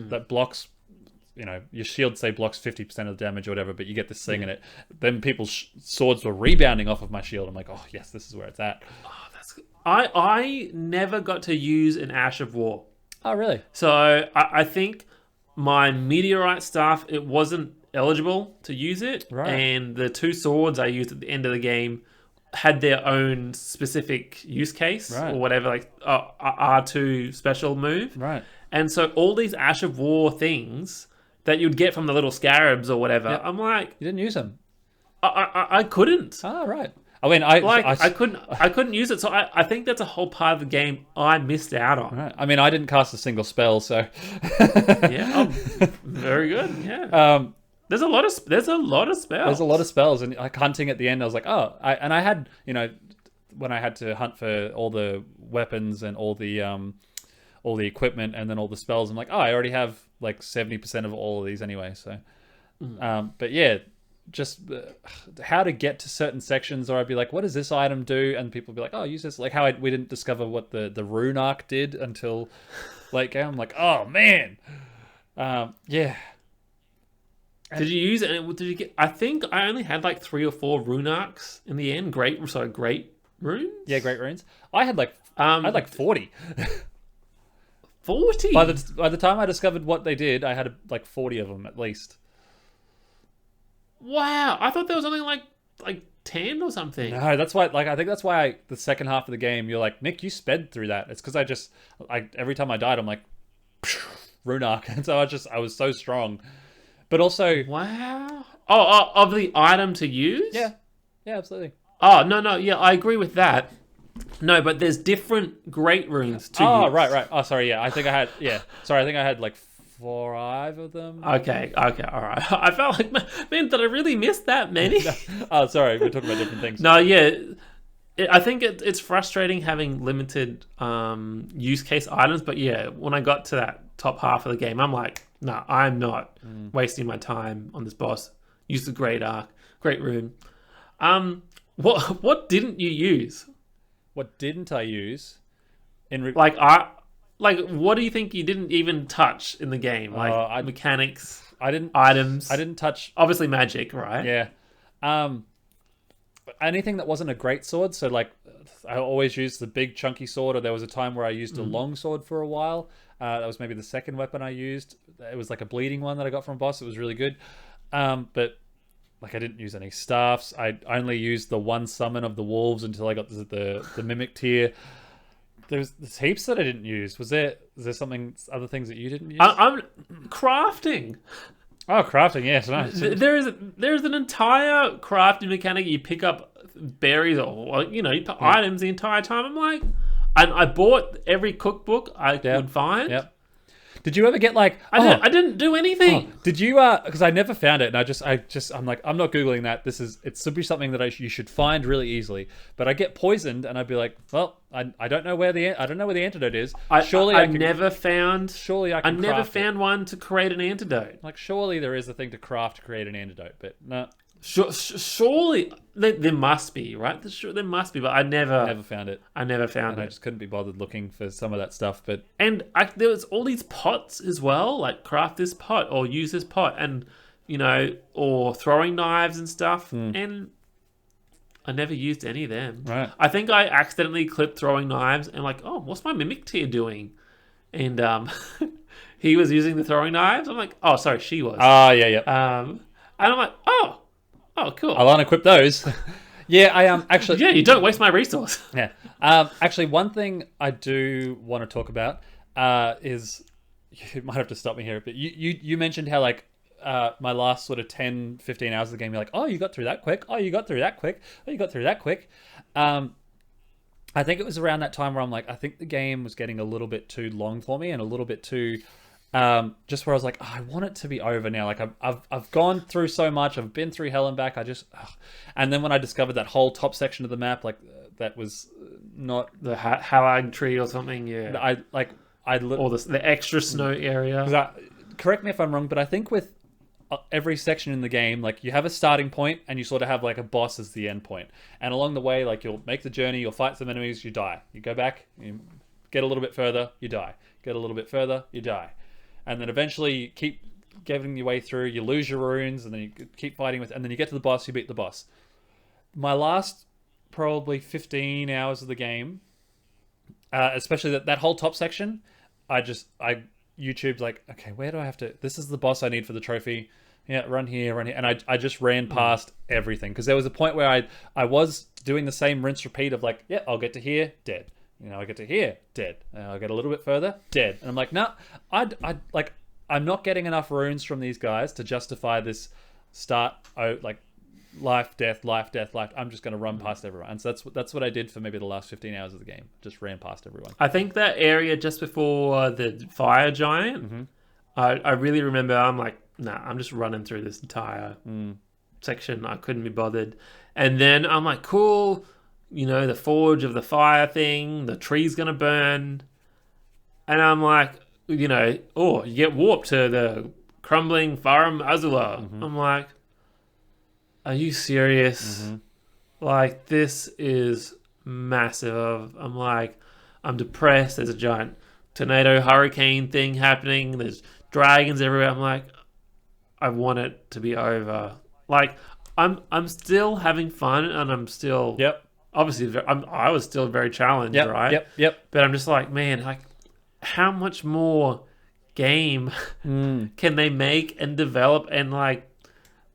your shield say blocks 50% of the damage or whatever, but you get this thing in it. Then people's swords were rebounding off of my shield. I'm like, oh yes, this is where it's at. Oh, that's good. I never got to use an Ash of War. Oh really? So I think my meteorite staff, it wasn't eligible to use it, right. And the 2 swords I used at the end of the game had their own specific use case, right. Or whatever, like R2 special move, right? And so all these Ash of War things that you'd get from the little scarabs or whatever, yep. I'm like, you didn't use them. I couldn't. Oh right. I mean, I couldn't use it, so I think that's a whole part of the game I missed out on. Right. I mean, I didn't cast a single spell, so yeah, very good. Yeah. There's a lot of spells. There's a lot of spells, and like hunting at the end, I was like, oh, I had, when I had to hunt for all the weapons and all the equipment and then all the spells, I'm like, oh, I already have like 70% of all of these anyway. So, but yeah, just how to get to certain sections, or I'd be like, what does this item do? And people would be like, oh, use this. Like how we didn't discover what the rune arc did until late game. I'm like, oh man, yeah. Did you use it? Did you get? I think I only had like 3 or 4 rune arcs in the end. Great runes? Yeah, great runes. I had like 40. 40? By the time I discovered what they did, I had like 40 of them at least. Wow, I thought there was only like 10 or something. No, that's why. Like, I think that's why the second half of the game, you're like, Nick, you sped through that. It's because every time I died, I'm like, rune arc, and so I was so strong. But also, Wow. Oh, of the item to use? yeah, absolutely. Oh, no, yeah, I agree with that. No, but there's different great runes to use. Oh, right. Oh, sorry, yeah. I think I had like 5 of them. Okay, all right. I felt like, man, did I really miss that many? Oh, sorry, we're talking about different things. No, yeah. I think it's frustrating having limited use case items, but yeah, when I got to that top half of the game, I'm like, nah, I'm not wasting my time on this boss. Use the great rune. What didn't you use? What didn't I use? What do you think you didn't even touch in the game? Like mechanics, items. I didn't touch. Obviously, magic, right? Yeah. Anything that wasn't a great sword. So like, I always used the big chunky sword, or there was a time where I used a long sword for a while. That was maybe the second weapon I used. It was like a bleeding one that I got from a boss. It was really good. But like, I didn't use any staffs. I only used the one summon of the wolves until I got the mimic tier. There's heaps that I didn't use. Is there other things that you didn't use? I'm crafting. Oh, crafting, yes. Nice. There's an entire crafting mechanic. You pick up berries or you put items the entire time. I'm like, and I bought every cookbook I could find. Yep. Did you ever get like? I didn't do anything. Did you? Because I never found it, and I'm like, I'm not googling that. It should be something that you should find really easily. But I get poisoned, and I'd be like, well, I don't know where the antidote is. I never found one to create an antidote. Like, surely there is a thing to craft to create an antidote, but no. Surely there must be, right? There must be, but I never found it. I never found it. I just couldn't be bothered looking for some of that stuff. But there was all these pots as well, like craft this pot or use this pot, and or throwing knives and stuff. And I never used any of them. Right. I think I accidentally clipped throwing knives and like, oh, what's my mimic tier doing? And he was using the throwing knives. I'm like, oh, sorry, she was. Yeah. And I'm like, oh, cool. I'll unequip those. Yeah, I actually. Yeah, you don't waste my resource. Yeah. Actually, one thing I do want to talk about is, you might have to stop me here, but you mentioned how like my last sort of 10, 15 hours of the game, you're like, oh, you got through that quick. Oh, you got through that quick. Oh, you got through that quick. I think it was around that time where I'm like, I think the game was getting a little bit too long for me and a little bit too. Just where I was like, I want it to be over now. Like I've gone through so much. I've been through hell and back. And then when I discovered that whole top section of the map, like that was not the Halag tree or something. Yeah, or the extra snow area. Correct me if I'm wrong, but I think with every section in the game, like you have a starting point and you sort of have like a boss as the end point. And along the way, like you'll make the journey, you'll fight some enemies, you die. You go back, you get a little bit further, you die. Get a little bit further, you die. And then eventually you keep getting your way through, you lose your runes, and then you keep fighting and then you get to the boss, you beat the boss. My last probably 15 hours of the game, especially that whole top section, I YouTube's like, okay, where do I have to, this is the boss I need for the trophy. Yeah, run here. And I just ran past everything. Because there was a point where I was doing the same rinse repeat of like, yeah, I'll get to here, dead. I get to here, dead. I'll get a little bit further, dead. And I'm like, no, I'm not getting enough runes from these guys to justify this life, death. I'm just going to run past everyone. And so that's what I did for maybe the last 15 hours of the game. Just ran past everyone. I think that area just before the fire giant, I really remember I'm like, nah, I'm just running through this entire section. I couldn't be bothered. And then I'm like, cool. The forge of the fire thing, the tree's gonna burn. And I'm like, you get warped to the crumbling Farum Azula. I'm like, are you serious? Like, this is massive. I'm like, I'm depressed. There's a giant tornado hurricane thing happening. There's dragons everywhere. I'm like, I want it to be over. Like, I'm still having fun and I'm still... Yep. obviously I was still very challenged, Yep, right? yep. But I'm just like, man, like how much more game can they make and develop, and like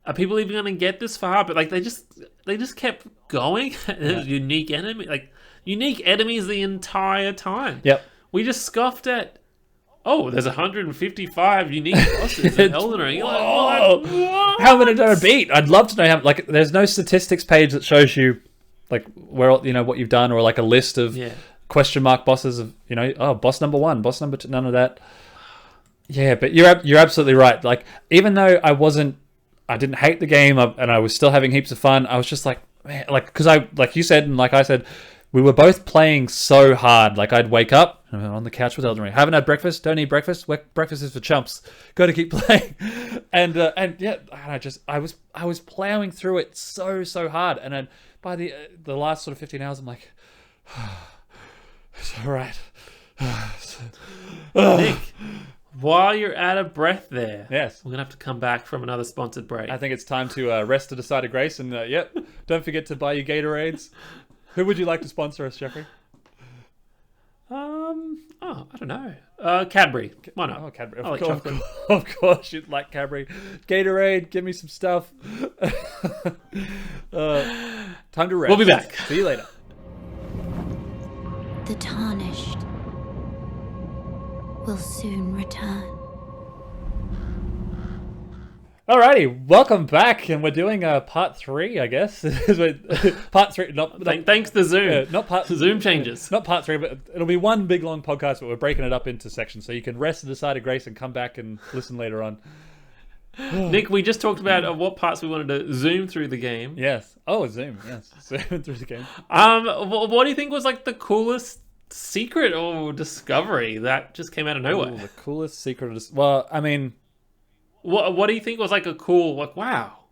are people even going to get this far? But like they just kept going. There's unique enemies the entire time. Yep. We just scoffed at, oh, there's 155 unique bosses in Elden Ring. You're like, what? How many did I beat? I'd love to know how. Like, there's no statistics page that shows you, like, where what you've done, or like a list of question mark bosses of boss number 1, boss number 2. None of that. Yeah, but you're absolutely right. Like, even though I didn't hate the game, and I was still having heaps of fun, I was just like, man, like, because like you said, and like I said, we were both playing so hard. Like, I'd wake up on the couch with Elden Ring. Haven't had breakfast. Don't eat breakfast. Breakfast is for chumps. Got to keep playing. And I was plowing through it so hard. And then by the last sort of 15 hours, I'm like, it's all right. Nick, while you're out of breath there, yes, we're gonna have to come back from another sponsored break. I think it's time to rest to the side of grace. And don't forget to buy your Gatorades. Who would you like to sponsor us, Jeffrey? I don't know. Cadbury. Why not? Oh, Cadbury. I like chocolate. Of course, you'd like Cadbury. Gatorade, give me some stuff. Time to rest. We'll be back. See you later. The tarnished will soon return. Alrighty, welcome back, and we're doing part 3, I guess. Part 3, thanks to Zoom. Not part Zoom changes. Not part 3, but it'll be one big long podcast, but we're breaking it up into sections, so you can rest at the side of grace and come back and listen later on. Nick, we just talked about what parts we wanted to zoom through the game. Yes. Oh, zoom. Yes, zoom through the game. What do you think was like the coolest secret or discovery that just came out of nowhere? Ooh, the coolest secret. Well, I mean, what do you think was like a cool, like, wow,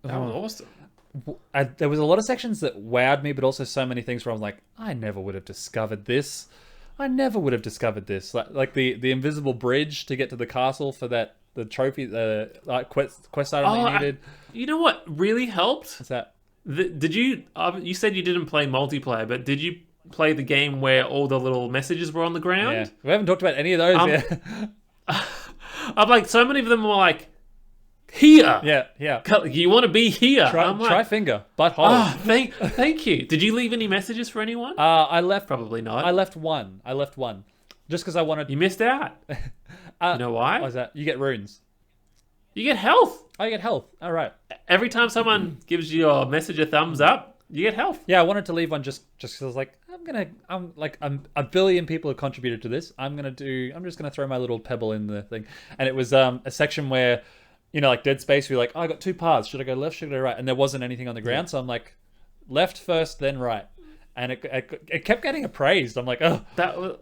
that was awesome? There was a lot of sections that wowed me, but also so many things where I'm like, I never would have discovered this. Like the invisible bridge to get to the castle for the trophy, the quest item that you needed. You know what really helped? What's that? Did you? You said you didn't play multiplayer, but did you play the game where all the little messages were on the ground? Yeah, we haven't talked about any of those yet. I'm like, so many of them were like, here. Yeah. You want to be here. Try finger, butthole. Thank you. Did you leave any messages for anyone? I left. Probably not. I left one. Just because I wanted. You missed out. You know why? What's that? You get runes. You get health. Oh, you get health. All right. Every time someone gives your message a thumbs up, you get health. Yeah, I wanted to leave one just because I was like, a billion people have contributed to this. I'm just gonna throw my little pebble in the thing. And it was a section where, like Dead Space, we're like, oh, I got 2 paths. Should I go left? Should I go right? And there wasn't anything on the ground, so I'm like, left first, then right. And it kept getting appraised. I'm like, oh, that was,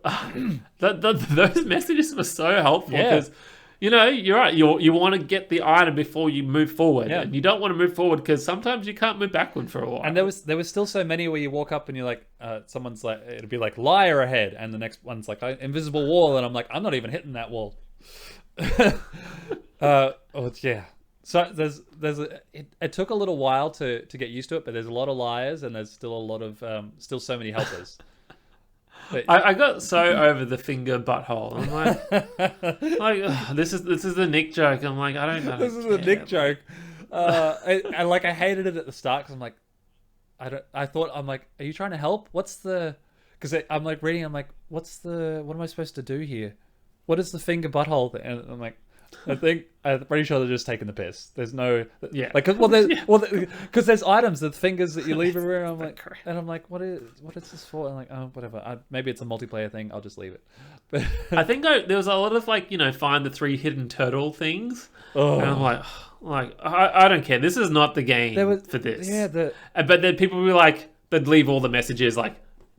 those messages were so helpful because, you're right. You want to get the item before you move forward, and you don't want to move forward because sometimes you can't move backward for a while. And there was still so many where you walk up and you're like, someone's like, it'll be like liar ahead, and the next one's like invisible wall, and I'm like, I'm not even hitting that wall. Yeah. So it took a little while to get used to it, but there's a lot of liars and there's still a lot of still so many helpers. But, I got so over the finger butthole. I'm like, this is the Nick joke. I'm like, I don't know. This is the Nick joke. And like I hated it at the start because I'm like, I'm like, are you trying to help? What's the? Because I'm like reading. I'm like, what am I supposed to do here? What is the finger butthole thing? And I'm like, I'm pretty sure they're just taking the piss. There's no, because there's items, the fingers that you leave everywhere. I'm like, and I'm like, what is this for? I'm like, oh, whatever. Maybe it's a multiplayer thing. I'll just leave it. But I think there was a lot of like, find the 3 hidden turtle things. Oh. And I'm like, I don't care. This is not the game for this. Yeah. But then people would be like, they'd leave all the messages like,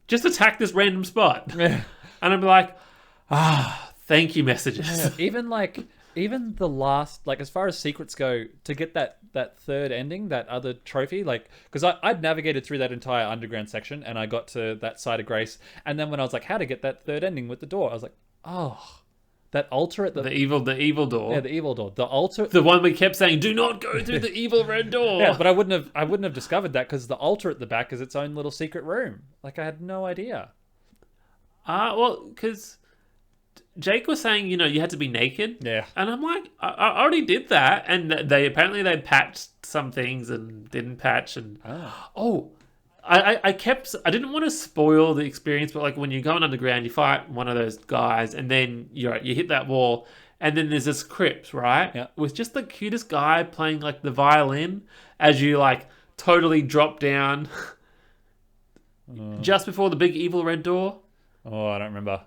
just attack this random spot. Yeah. And I'd be like, thank you, messages. Yeah. Even the last, like, as far as secrets go, to get that third ending, that other trophy, like, because I'd navigated through that entire underground section and I got to that side of grace, and then when I was like, how to get that third ending with the door, I was like, oh, That altar at The evil door. yeah, the evil door. The altar. The one we kept saying, "Do not go through the evil red door." Yeah, but I wouldn't have discovered that because the altar at the back is its own little secret room. Like I had no idea. Well, because Jake was saying, you had to be naked. Yeah. And I'm like, I already did that, and they patched some things and didn't patch, and I didn't want to spoil the experience, but like when you're going underground, you fight one of those guys, and then you hit that wall, and then there's this crypt, right? Yeah. With just the cutest guy playing like the violin as you like totally drop down just before the big evil red door. Oh, I don't remember.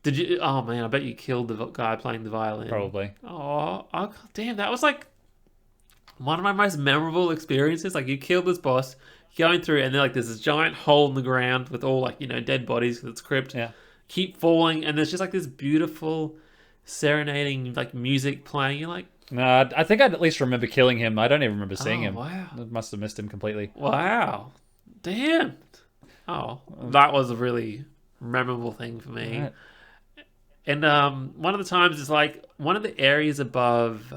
Did you? Oh man, I bet you killed the guy playing the violin. Probably. Oh, damn! That was like one of my most memorable experiences. Like you killed this boss, going through, and then like there's this giant hole in the ground with all like dead bodies because it's crypt. Yeah. Keep falling, and there's just like this beautiful serenading like music playing. You're like, No, I think I'd at least remember killing him. I don't even remember seeing him. Wow! I must have missed him completely. Wow! Damn! Oh, that was a really memorable thing for me. Right. And one of the times is like one of the areas above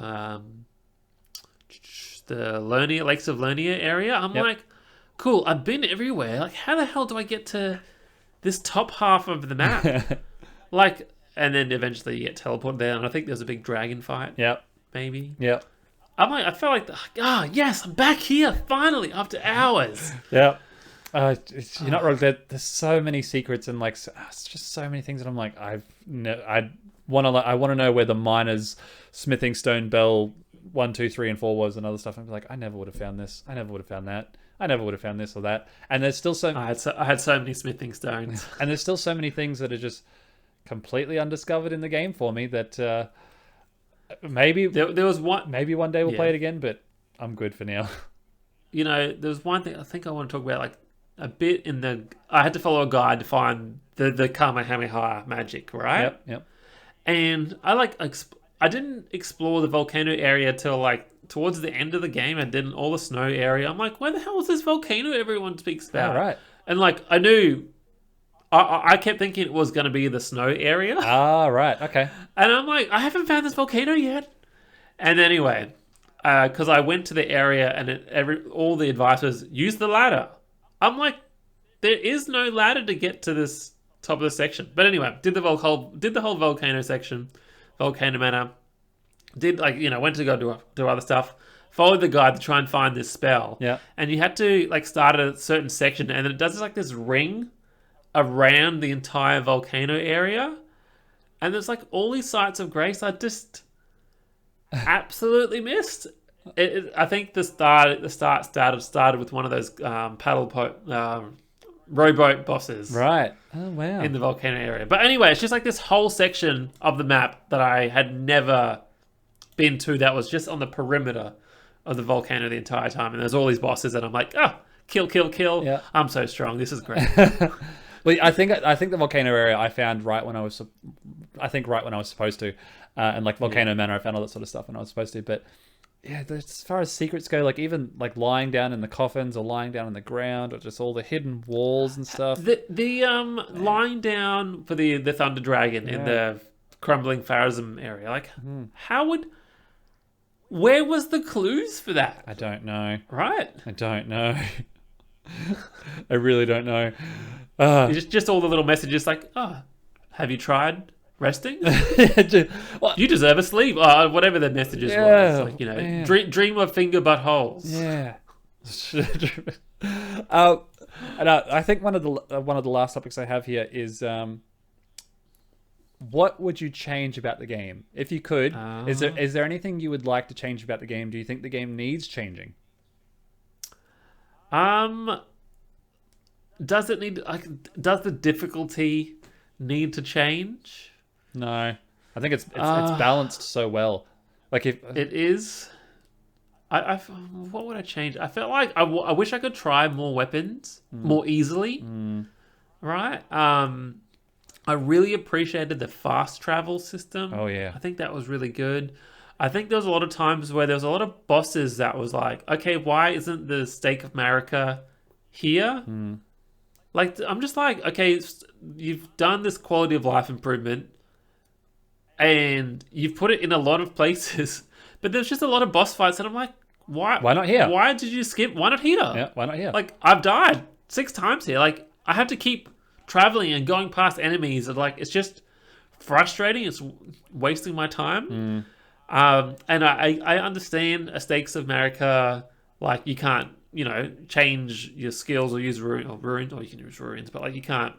the Lakes of Lernia area. I'm like, cool, I've been everywhere. Like, how the hell do I get to this top half of the map? Like, and then eventually you get teleported there, and I think there's a big dragon fight. Yep. Maybe. Yep. I'm like, I felt like, yes, I'm back here finally after hours. Yep. You're not wrong. There's so many secrets and like it's just so many things that I'm like I want to know where the miner's smithing stone bell 1, 2, 3, and 4 was and other stuff. I'm like I never would have found this. I never would have found that. I never would have found this or that. And there's still I had so many smithing stones. And there's still so many things that are just completely undiscovered in the game for me that maybe there was one. Maybe one day we'll play it again, but I'm good for now. There was one thing I think I want to talk about, like a bit I had to follow a guide to find the Kamehameha magic, right? Yep. And I didn't explore the volcano area till like towards the end of the game. I did all the snow area. I'm like, where the hell is this volcano everyone speaks about? Oh, right. And like I knew, I kept thinking it was going to be the snow area. Ah, right. Okay. And I'm like, I haven't found this volcano yet. And anyway, because I went to the area and all the advice was use the ladder. I'm like, there is no ladder to get to this top of the section. But anyway, did the whole volcano section, volcano manor. Went to go do other stuff. Followed the guide to try and find this spell. Yeah. And you had to like start at a certain section, and then it does like this ring around the entire volcano area. And there's like all these sites of grace I just absolutely missed. I think the start started with one of those rowboat bosses. Right. Oh, wow. In the volcano area. But anyway, it's just like this whole section of the map that I had never been to that was just on the perimeter of the volcano the entire time. And there's all these bosses and I'm like, kill. Yeah. I'm so strong. This is great. Well, I think the volcano area I found right when I was supposed to. And like Volcano Manor, I found all that sort of stuff when I was supposed to. But yeah, as far as secrets go, like even like lying down in the coffins or lying down on the ground or just all the hidden walls and stuff. The lying down for the Thunder Dragon in the crumbling Pharism area, like where was the clues for that? I don't know. Right? I don't know. I really don't know. Just all the little messages like, have you tried resting? You deserve a sleep. Whatever the messages was. Like, dream of finger butt holes. Yeah. And I think one of the last topics I have here is what would you change about the game if you could? Is there anything you would like to change about the game? Do you think the game needs changing? Does it need does the difficulty need to change? No, I think it's balanced so well. Like if it is, what would I change? I felt like I wish I could try more weapons more easily. Right. I really appreciated the fast travel system. Oh yeah, I think that was really good. I think there was a lot of times where there was a lot of bosses that was like, okay, why isn't the Stake of Marika here? Like, I'm just like, okay, you've done this quality of life improvement, and you've put it in a lot of places, but there's just a lot of boss fights, and I'm like, why not here? Why did you skip? Why not here? Yeah, why not here? Like, I've died 6 times here. Like, I have to keep traveling and going past enemies, and like, it's just frustrating. It's wasting my time. And I understand a Stakes of America, like, you can't, change your skills or use runes, or you can use runes, but like, you can't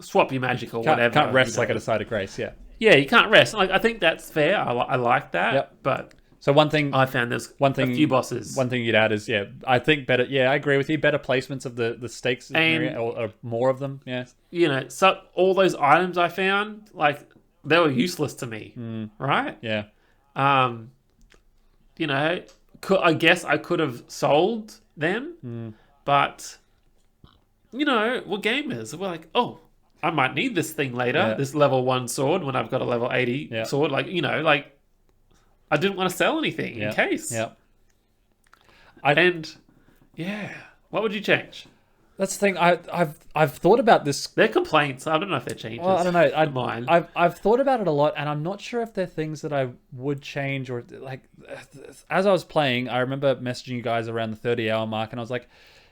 swap your magic or whatever. Can't rest like at a side of grace, yeah. Yeah, you can't rest. Like, I think that's fair. I like that. Yep. But so one thing I found there's a few bosses. One thing you'd add is, I think better. Yeah, I agree with you. Better placements of the stakes area, or more of them. Yeah. So all those items I found, like, they were useless to me. Right? Yeah. I guess I could have sold them, but we're gamers. We're like, oh, I might need this thing later. Yeah. This level 1 sword when I've got a level 80 sword. Like, like, I didn't want to sell anything in case. Yeah. What would you change? That's the thing. I've thought about this. They're complaints. I don't know if they're changes. Well, I don't know. Mine. I've thought about it a lot, and I'm not sure if they're things that I would change, or like, as I was playing, I remember messaging you guys around the 30-hour mark, and I was like,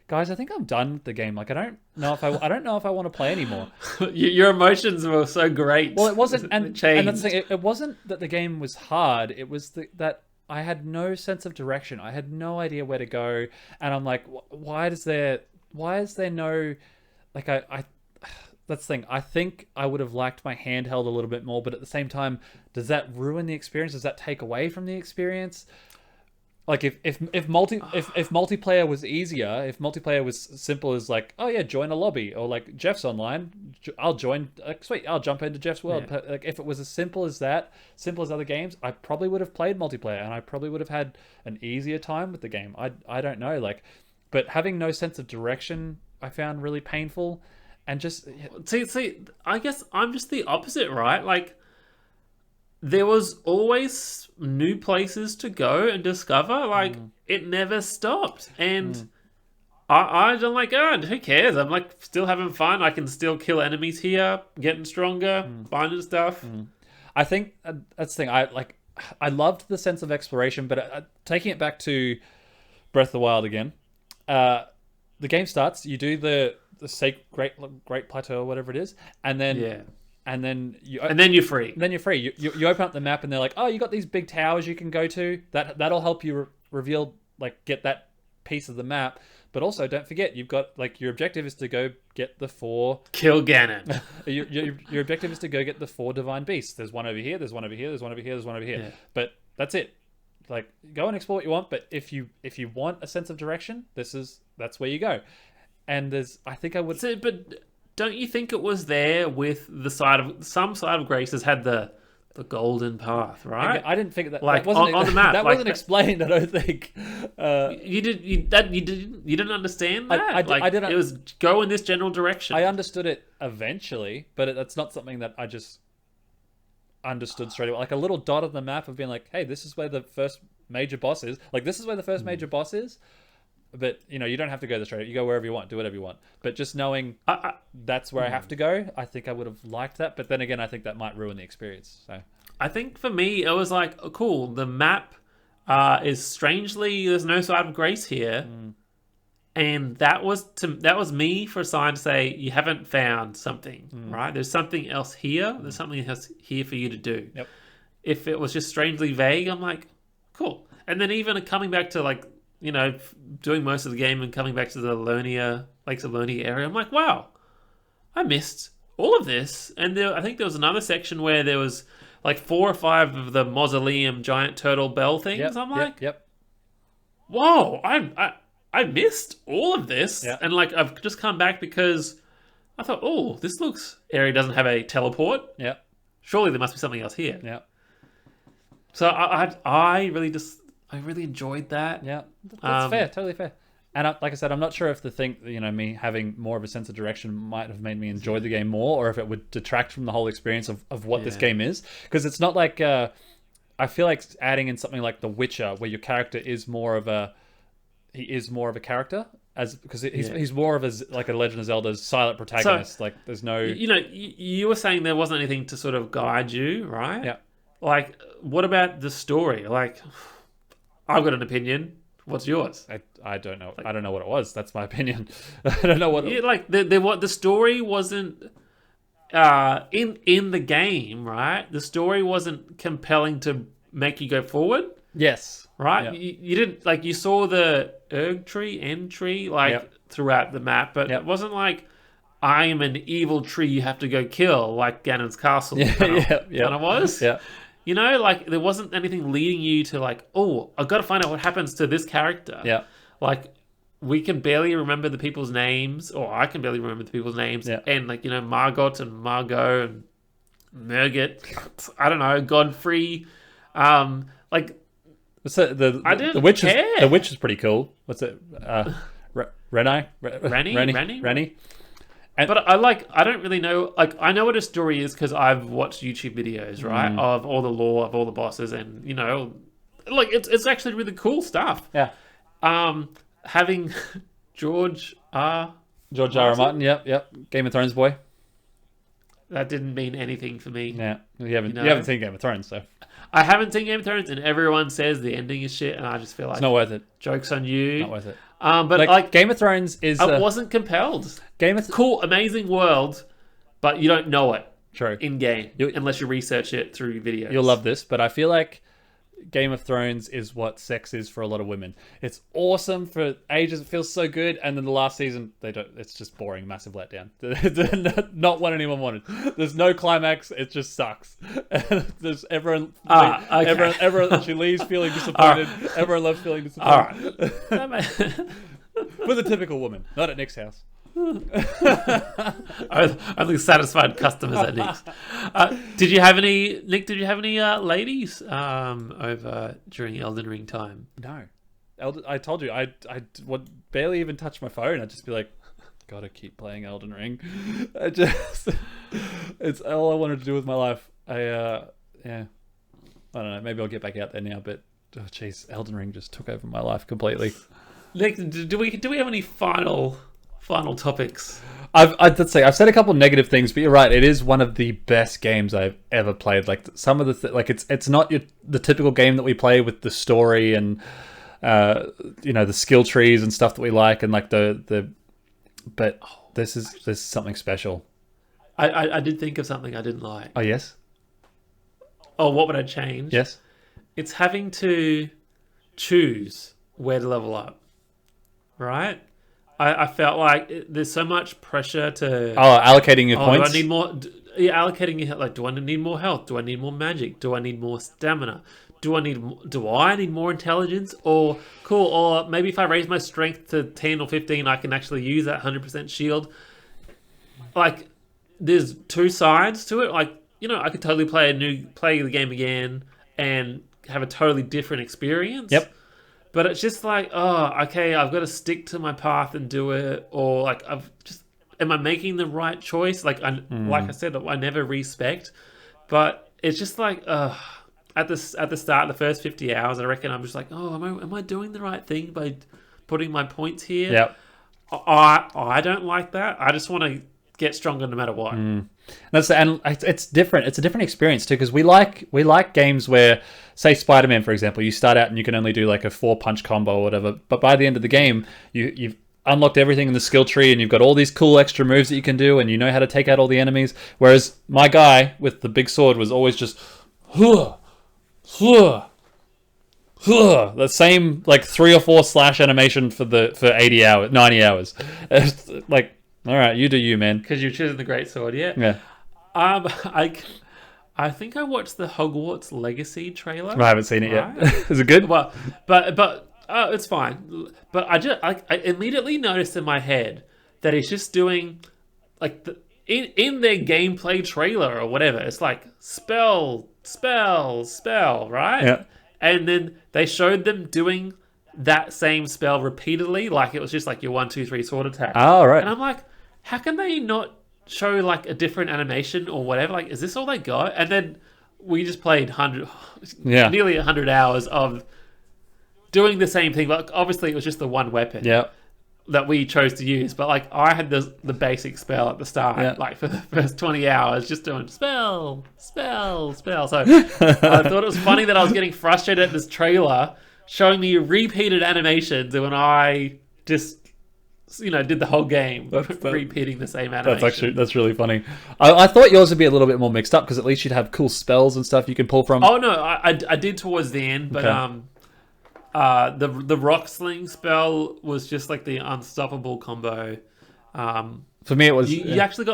guys, I think I'm done with the game. Like, I don't know if I want to play anymore. Your emotions were so great. Well, it wasn't, and that's the thing. It wasn't that the game was hard. It was that I had no sense of direction. I had no idea where to go, and I'm like, why is there no, like, I that's the thing. I think I would have liked my handheld a little bit more, but at the same time, does that ruin the experience? Does that take away from the experience? Like, if multiplayer was easier, if multiplayer was simple as like, oh yeah, join a lobby, or like, Jeff's online, I'll join, sweet, I'll jump into Jeff's world. Yeah. Like, if it was as simple as that, simple as other games, I probably would have played multiplayer, and I probably would have had an easier time with the game. I don't know, like, but having no sense of direction, I found really painful, and just see, I guess I'm just the opposite, right? Like, there was always new places to go and discover. Like, it never stopped. And I don't like, who cares? I'm like still having fun. I can still kill enemies here, getting stronger, finding stuff. I think that's the thing. I loved the sense of exploration, but taking it back to Breath of the Wild again, the game starts, you do the Great Plateau or whatever it is, and then and then you're free. You open up the map, and they're like, oh, you got these big towers you can go to. That'll help you reveal, like, get that piece of the map. But also, don't forget, you've got, like, your objective is to go get the 4... Kill Ganon. your objective is to go get the 4 divine beasts. There's one over here, there's one over here, there's one over here, there's one over here. Yeah. But that's it. Like, go and explore what you want, but if you want a sense of direction, that's where you go. And I think I would... But don't you think it was there with some side of Grace has had the golden path, right? I didn't think that, like, that wasn't on the map. That wasn't explained, I don't think. You didn't understand that? I didn't. It was go in this general direction. I understood it eventually, but that's not something that I just understood straight away. Like, a little dot on the map of being like, hey, this is where the first major boss is. Like, this is where the first major boss is. But, you don't have to go this straight. You go wherever you want, do whatever you want. But just knowing that's where I have to go, I think I would have liked that. But then again, I think that might ruin the experience. So I think for me, it was like, oh, cool. The map is strangely, there's no side of Grace here. And that was me for a sign to say, you haven't found something, right? There's something else here. There's something else here for you to do. Yep. If it was just strangely vague, I'm like, cool. And then even coming back to, like, doing most of the game and coming back to the Lakes of Lonia area, I'm like, wow, I missed all of this. And I think there was another section where there was like 4 or 5 of the mausoleum giant turtle bell things. I'm like, whoa, I missed all of this. Yep. And like, I've just come back because I thought, oh, this area doesn't have a teleport. Yeah. Surely there must be something else here. Yeah. So I really enjoyed that. Yeah, that's fair, totally fair. And like I said, I'm not sure if the thing, me having more of a sense of direction might have made me enjoy the game more, or if it would detract from the whole experience of what this game is. Because it's not like, I feel like adding in something like The Witcher, where your character is more of a character, because he's more of like a Legend of Zelda's silent protagonist. Like there's no, you were saying there wasn't anything to sort of guide you, right? Yeah. Like, what about the story? Like, I've got an opinion. What's yours? I don't know. I don't know what it was. That's my opinion. I don't know what. The story wasn't in the game, right? The story wasn't compelling to make you go forward. Yes. Right. Yeah. You didn't like. You saw the end tree throughout the map, but it wasn't like I am an evil tree you have to go kill like Ganon's castle. Kind of was. Yeah. Like there wasn't anything leading you to like, oh, I've got to find out what happens to this character. Yeah. Like we can barely remember the people's names, or I can barely remember the people's names. Yeah. And like, Margot and Margot and Merget, I don't know, Godfrey. Like so the witch care. The witch is pretty cool. What's it? Rennie? But I don't really know. Like, I know what a story is because I've watched YouTube videos, right, of all the lore of all the bosses, and like it's actually really cool stuff. Yeah. Having George R. R. Martin. Yep. Game of Thrones boy. That didn't mean anything for me. Yeah, you haven't seen Game of Thrones, so I haven't seen Game of Thrones, and everyone says the ending is shit, and I just feel like it's not worth it. Joke's on you. Not worth it. But like Game of Thrones is. I wasn't compelled. Cool, amazing world, but you don't know it. True. In game, unless you research it through videos. You'll love this, but I feel like Game of Thrones is what sex is for a lot of women. It's awesome for ages. It feels so good, and then the last season they don't. It's just boring, massive letdown. Not what anyone wanted. There's no climax. It just sucks. There's everyone. Okay. Everyone. She leaves feeling disappointed. Right. Everyone loves feeling disappointed. All right. With a typical woman, not at Nick's house. Only satisfied customers at Nick's. Did you have any, Nick? Did you have any ladies over during Elden Ring time? No, I told you I would barely even touch my phone. I'd just be like, gotta keep playing Elden Ring. It's all I wanted to do with my life. I don't know. Maybe I'll get back out there now, but oh jeez, Elden Ring just took over my life completely. Nick, do we have any final topics? I'd say I've said a couple of negative things, but you're right. It is one of the best games I've ever played. Like some of the it's not the typical game that we play with the story and the skill trees and stuff that we like, and like but this is something special. I did think of something I didn't like. Oh yes. Oh, what would I change? Yes. It's having to choose where to level up. Right? I felt like there's so much pressure to... Oh, allocating your points? Do I need more... allocating your... Like, do I need more health? Do I need more magic? Do I need more stamina? Do I need more intelligence? Or, cool, or maybe if I raise my strength to 10 or 15, I can actually use that 100% shield. Like, there's two sides to it. Like, I could totally play the game again and have a totally different experience. Yep. But it's just like, oh, okay, I've got to stick to my path and do it, or like, am I making the right choice? Like, like I said, I never respect, but it's just like, at the start, the first 50 hours, I reckon I'm just like, oh, am I doing the right thing by putting my points here? Yep. I don't like that. I just want to get stronger no matter what. And it's different. It's a different experience too, because we like games where, say, Spider-Man, for example, you start out and you can only do like a 4-punch combo or whatever, but by the end of the game, you've unlocked everything in the skill tree and you've got all these cool extra moves that you can do and you know how to take out all the enemies. Whereas my guy with the big sword was always just the same like 3 or 4 slash animation for 90 hours. It's like, all right, you do you, man. Because you're choosing the great sword, yeah. Yeah. I think I watched the Hogwarts Legacy trailer. I haven't seen it yet. Is it good? Well, but it's fine. But I immediately noticed in my head that he's just doing like in their gameplay trailer or whatever. It's like spell, right? Yeah. And then they showed them doing that same spell repeatedly, like it was just like your 1, 2, 3 sword attack. Oh, right. And I'm like, how can they not show like a different animation or whatever? Like, is this all they got? And then we just played nearly 100 hours of doing the same thing. But obviously, it was just the one weapon. Yeah. that we chose to use, but like I had the basic spell at the start, like for the first 20 hours, just doing spell. So I thought it was funny that I was getting frustrated at this trailer showing me repeated animations, and when I just did the whole game repeating the same animation. That's really funny. I thought yours would be a little bit more mixed up because at least you'd have cool spells and stuff you can pull from. Oh no, I did towards the end, but the rock sling spell was just like the unstoppable combo. For me, it was you actually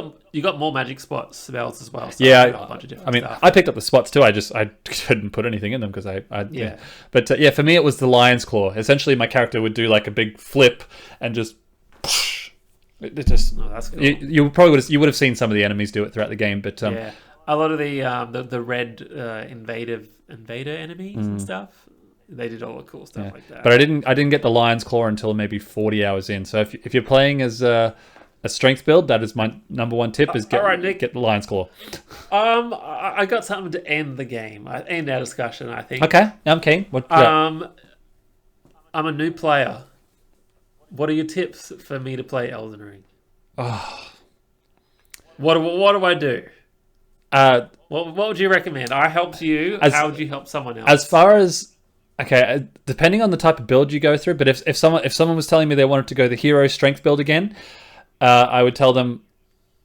got more magic spot spells as well. So yeah, a bunch of different stuff. I picked up the spots too. I couldn't put anything in them because I But for me, it was the lion's claw. Essentially, my character would do like a big flip and just. It just that's cool. You would have seen some of the enemies do it throughout the game, but a lot of the red invader enemies and stuff. They did all the cool stuff like that. But I didn't get the lion's claw until maybe 40 hours in. So if you're playing as a strength build, that is my number one tip: is get the lion's claw. I got something to end the game, end our discussion. I think. Okay, I'm keen. I'm a new player. What are your tips for me to play Elden Ring? Oh. What do I do? What would you recommend? I helped you. How would you help someone else? As far as depending on the type of build you go through, but if someone was telling me they wanted to go the hero strength build again, I would tell them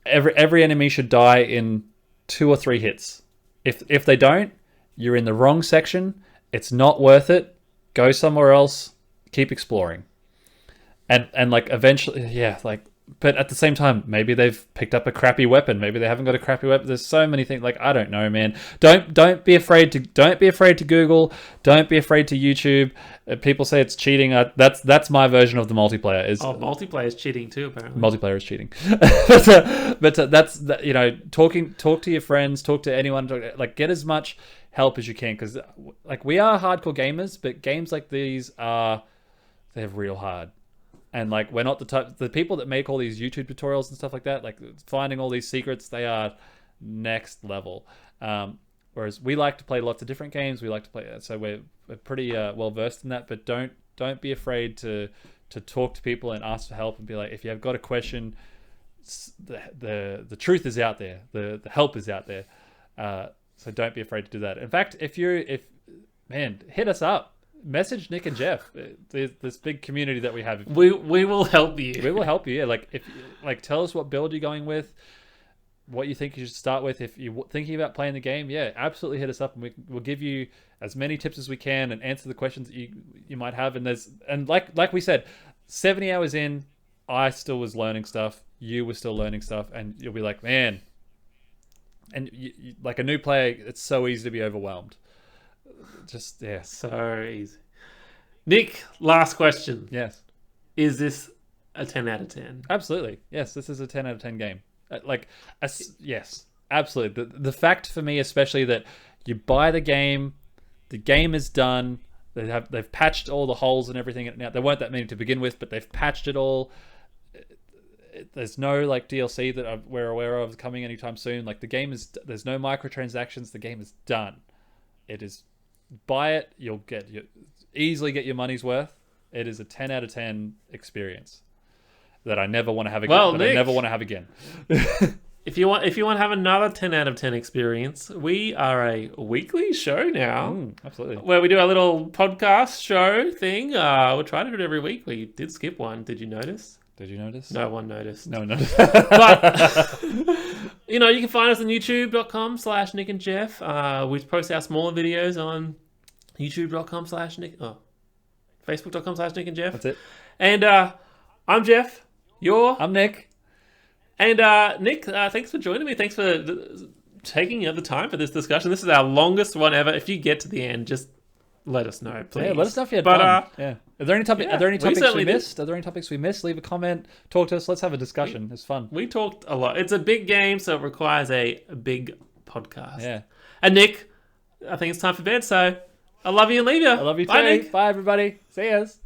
every enemy should die in 2 or 3 hits. If they don't, you're in the wrong section. It's not worth it. Go somewhere else. Keep exploring. And like eventually, but at the same time, maybe they've picked up a crappy weapon. Maybe they haven't got a crappy weapon. There's so many things. Like, I don't know, man. Don't be afraid to Google. Don't be afraid to YouTube. People say it's cheating. That's my version of the multiplayer. Multiplayer is cheating too. Apparently, multiplayer is cheating. but that's talk to your friends, talk to anyone. Get as much help as you can, because we are hardcore gamers, but games like these they're real hard. And we're not the people that make all these YouTube tutorials and stuff like that, finding all these secrets, they are next level. Whereas we like to play lots of different games. We like to play, so we're pretty well versed in that. But don't be afraid to talk to people and ask for help and be like, if you have got a question, the truth is out there. The help is out there. So don't be afraid to do that. In fact, hit us up. Message Nick and Jeff. There's this big community that we have. We will help you. We will help you. Yeah, tell us what build you're going with, what you think you should start with. If you're thinking about playing the game, absolutely hit us up, and we'll give you as many tips as we can and answer the questions that you might have. And like we said, 70 hours in, I still was learning stuff. You were still learning stuff, and you'll be like, man. And you, like a new player, it's so easy to be overwhelmed. So easy. Nick, last question. Yes. Is this a 10 out of 10? Absolutely. Yes, this is a 10 out of 10 game. Yes, absolutely. The fact for me, especially, that you buy the game is done. They've patched all the holes and everything. Now, there weren't that many to begin with, but they've patched it all. There's no DLC that we're aware of coming anytime soon. The game is, there's no microtransactions. The game is done. It is. Buy it, you'll easily get your money's worth. It is a 10 out of 10 experience that I never want to have again. Nick, I never want to have again. If you want to have another 10 out of 10 experience, we are a weekly show now. Absolutely. Where we do our little podcast show thing. We're trying to do it every week. We did skip one. Did you notice? Did you notice? No one noticed. No one noticed. But, you can find us on youtube.com/Nick&Jeff. We post our smaller videos on youtube.com/Nick. Facebook.com/Nick&Jeff. That's it. And I'm Jeff. I'm Nick. And Nick, thanks for joining me. Thanks for taking the time for this discussion. This is our longest one ever. If you get to the end, just let us know, please. Yeah, let us know if you had fun. Are there any topics we missed? Are there any topics we missed? Leave a comment. Talk to us. Let's have a discussion. It's fun. We talked a lot. It's a big game, so it requires a big podcast. Yeah. And Nick, I think it's time for bed, so I love you and leave you. I love you too. Bye, Nick. Bye, everybody. See yous.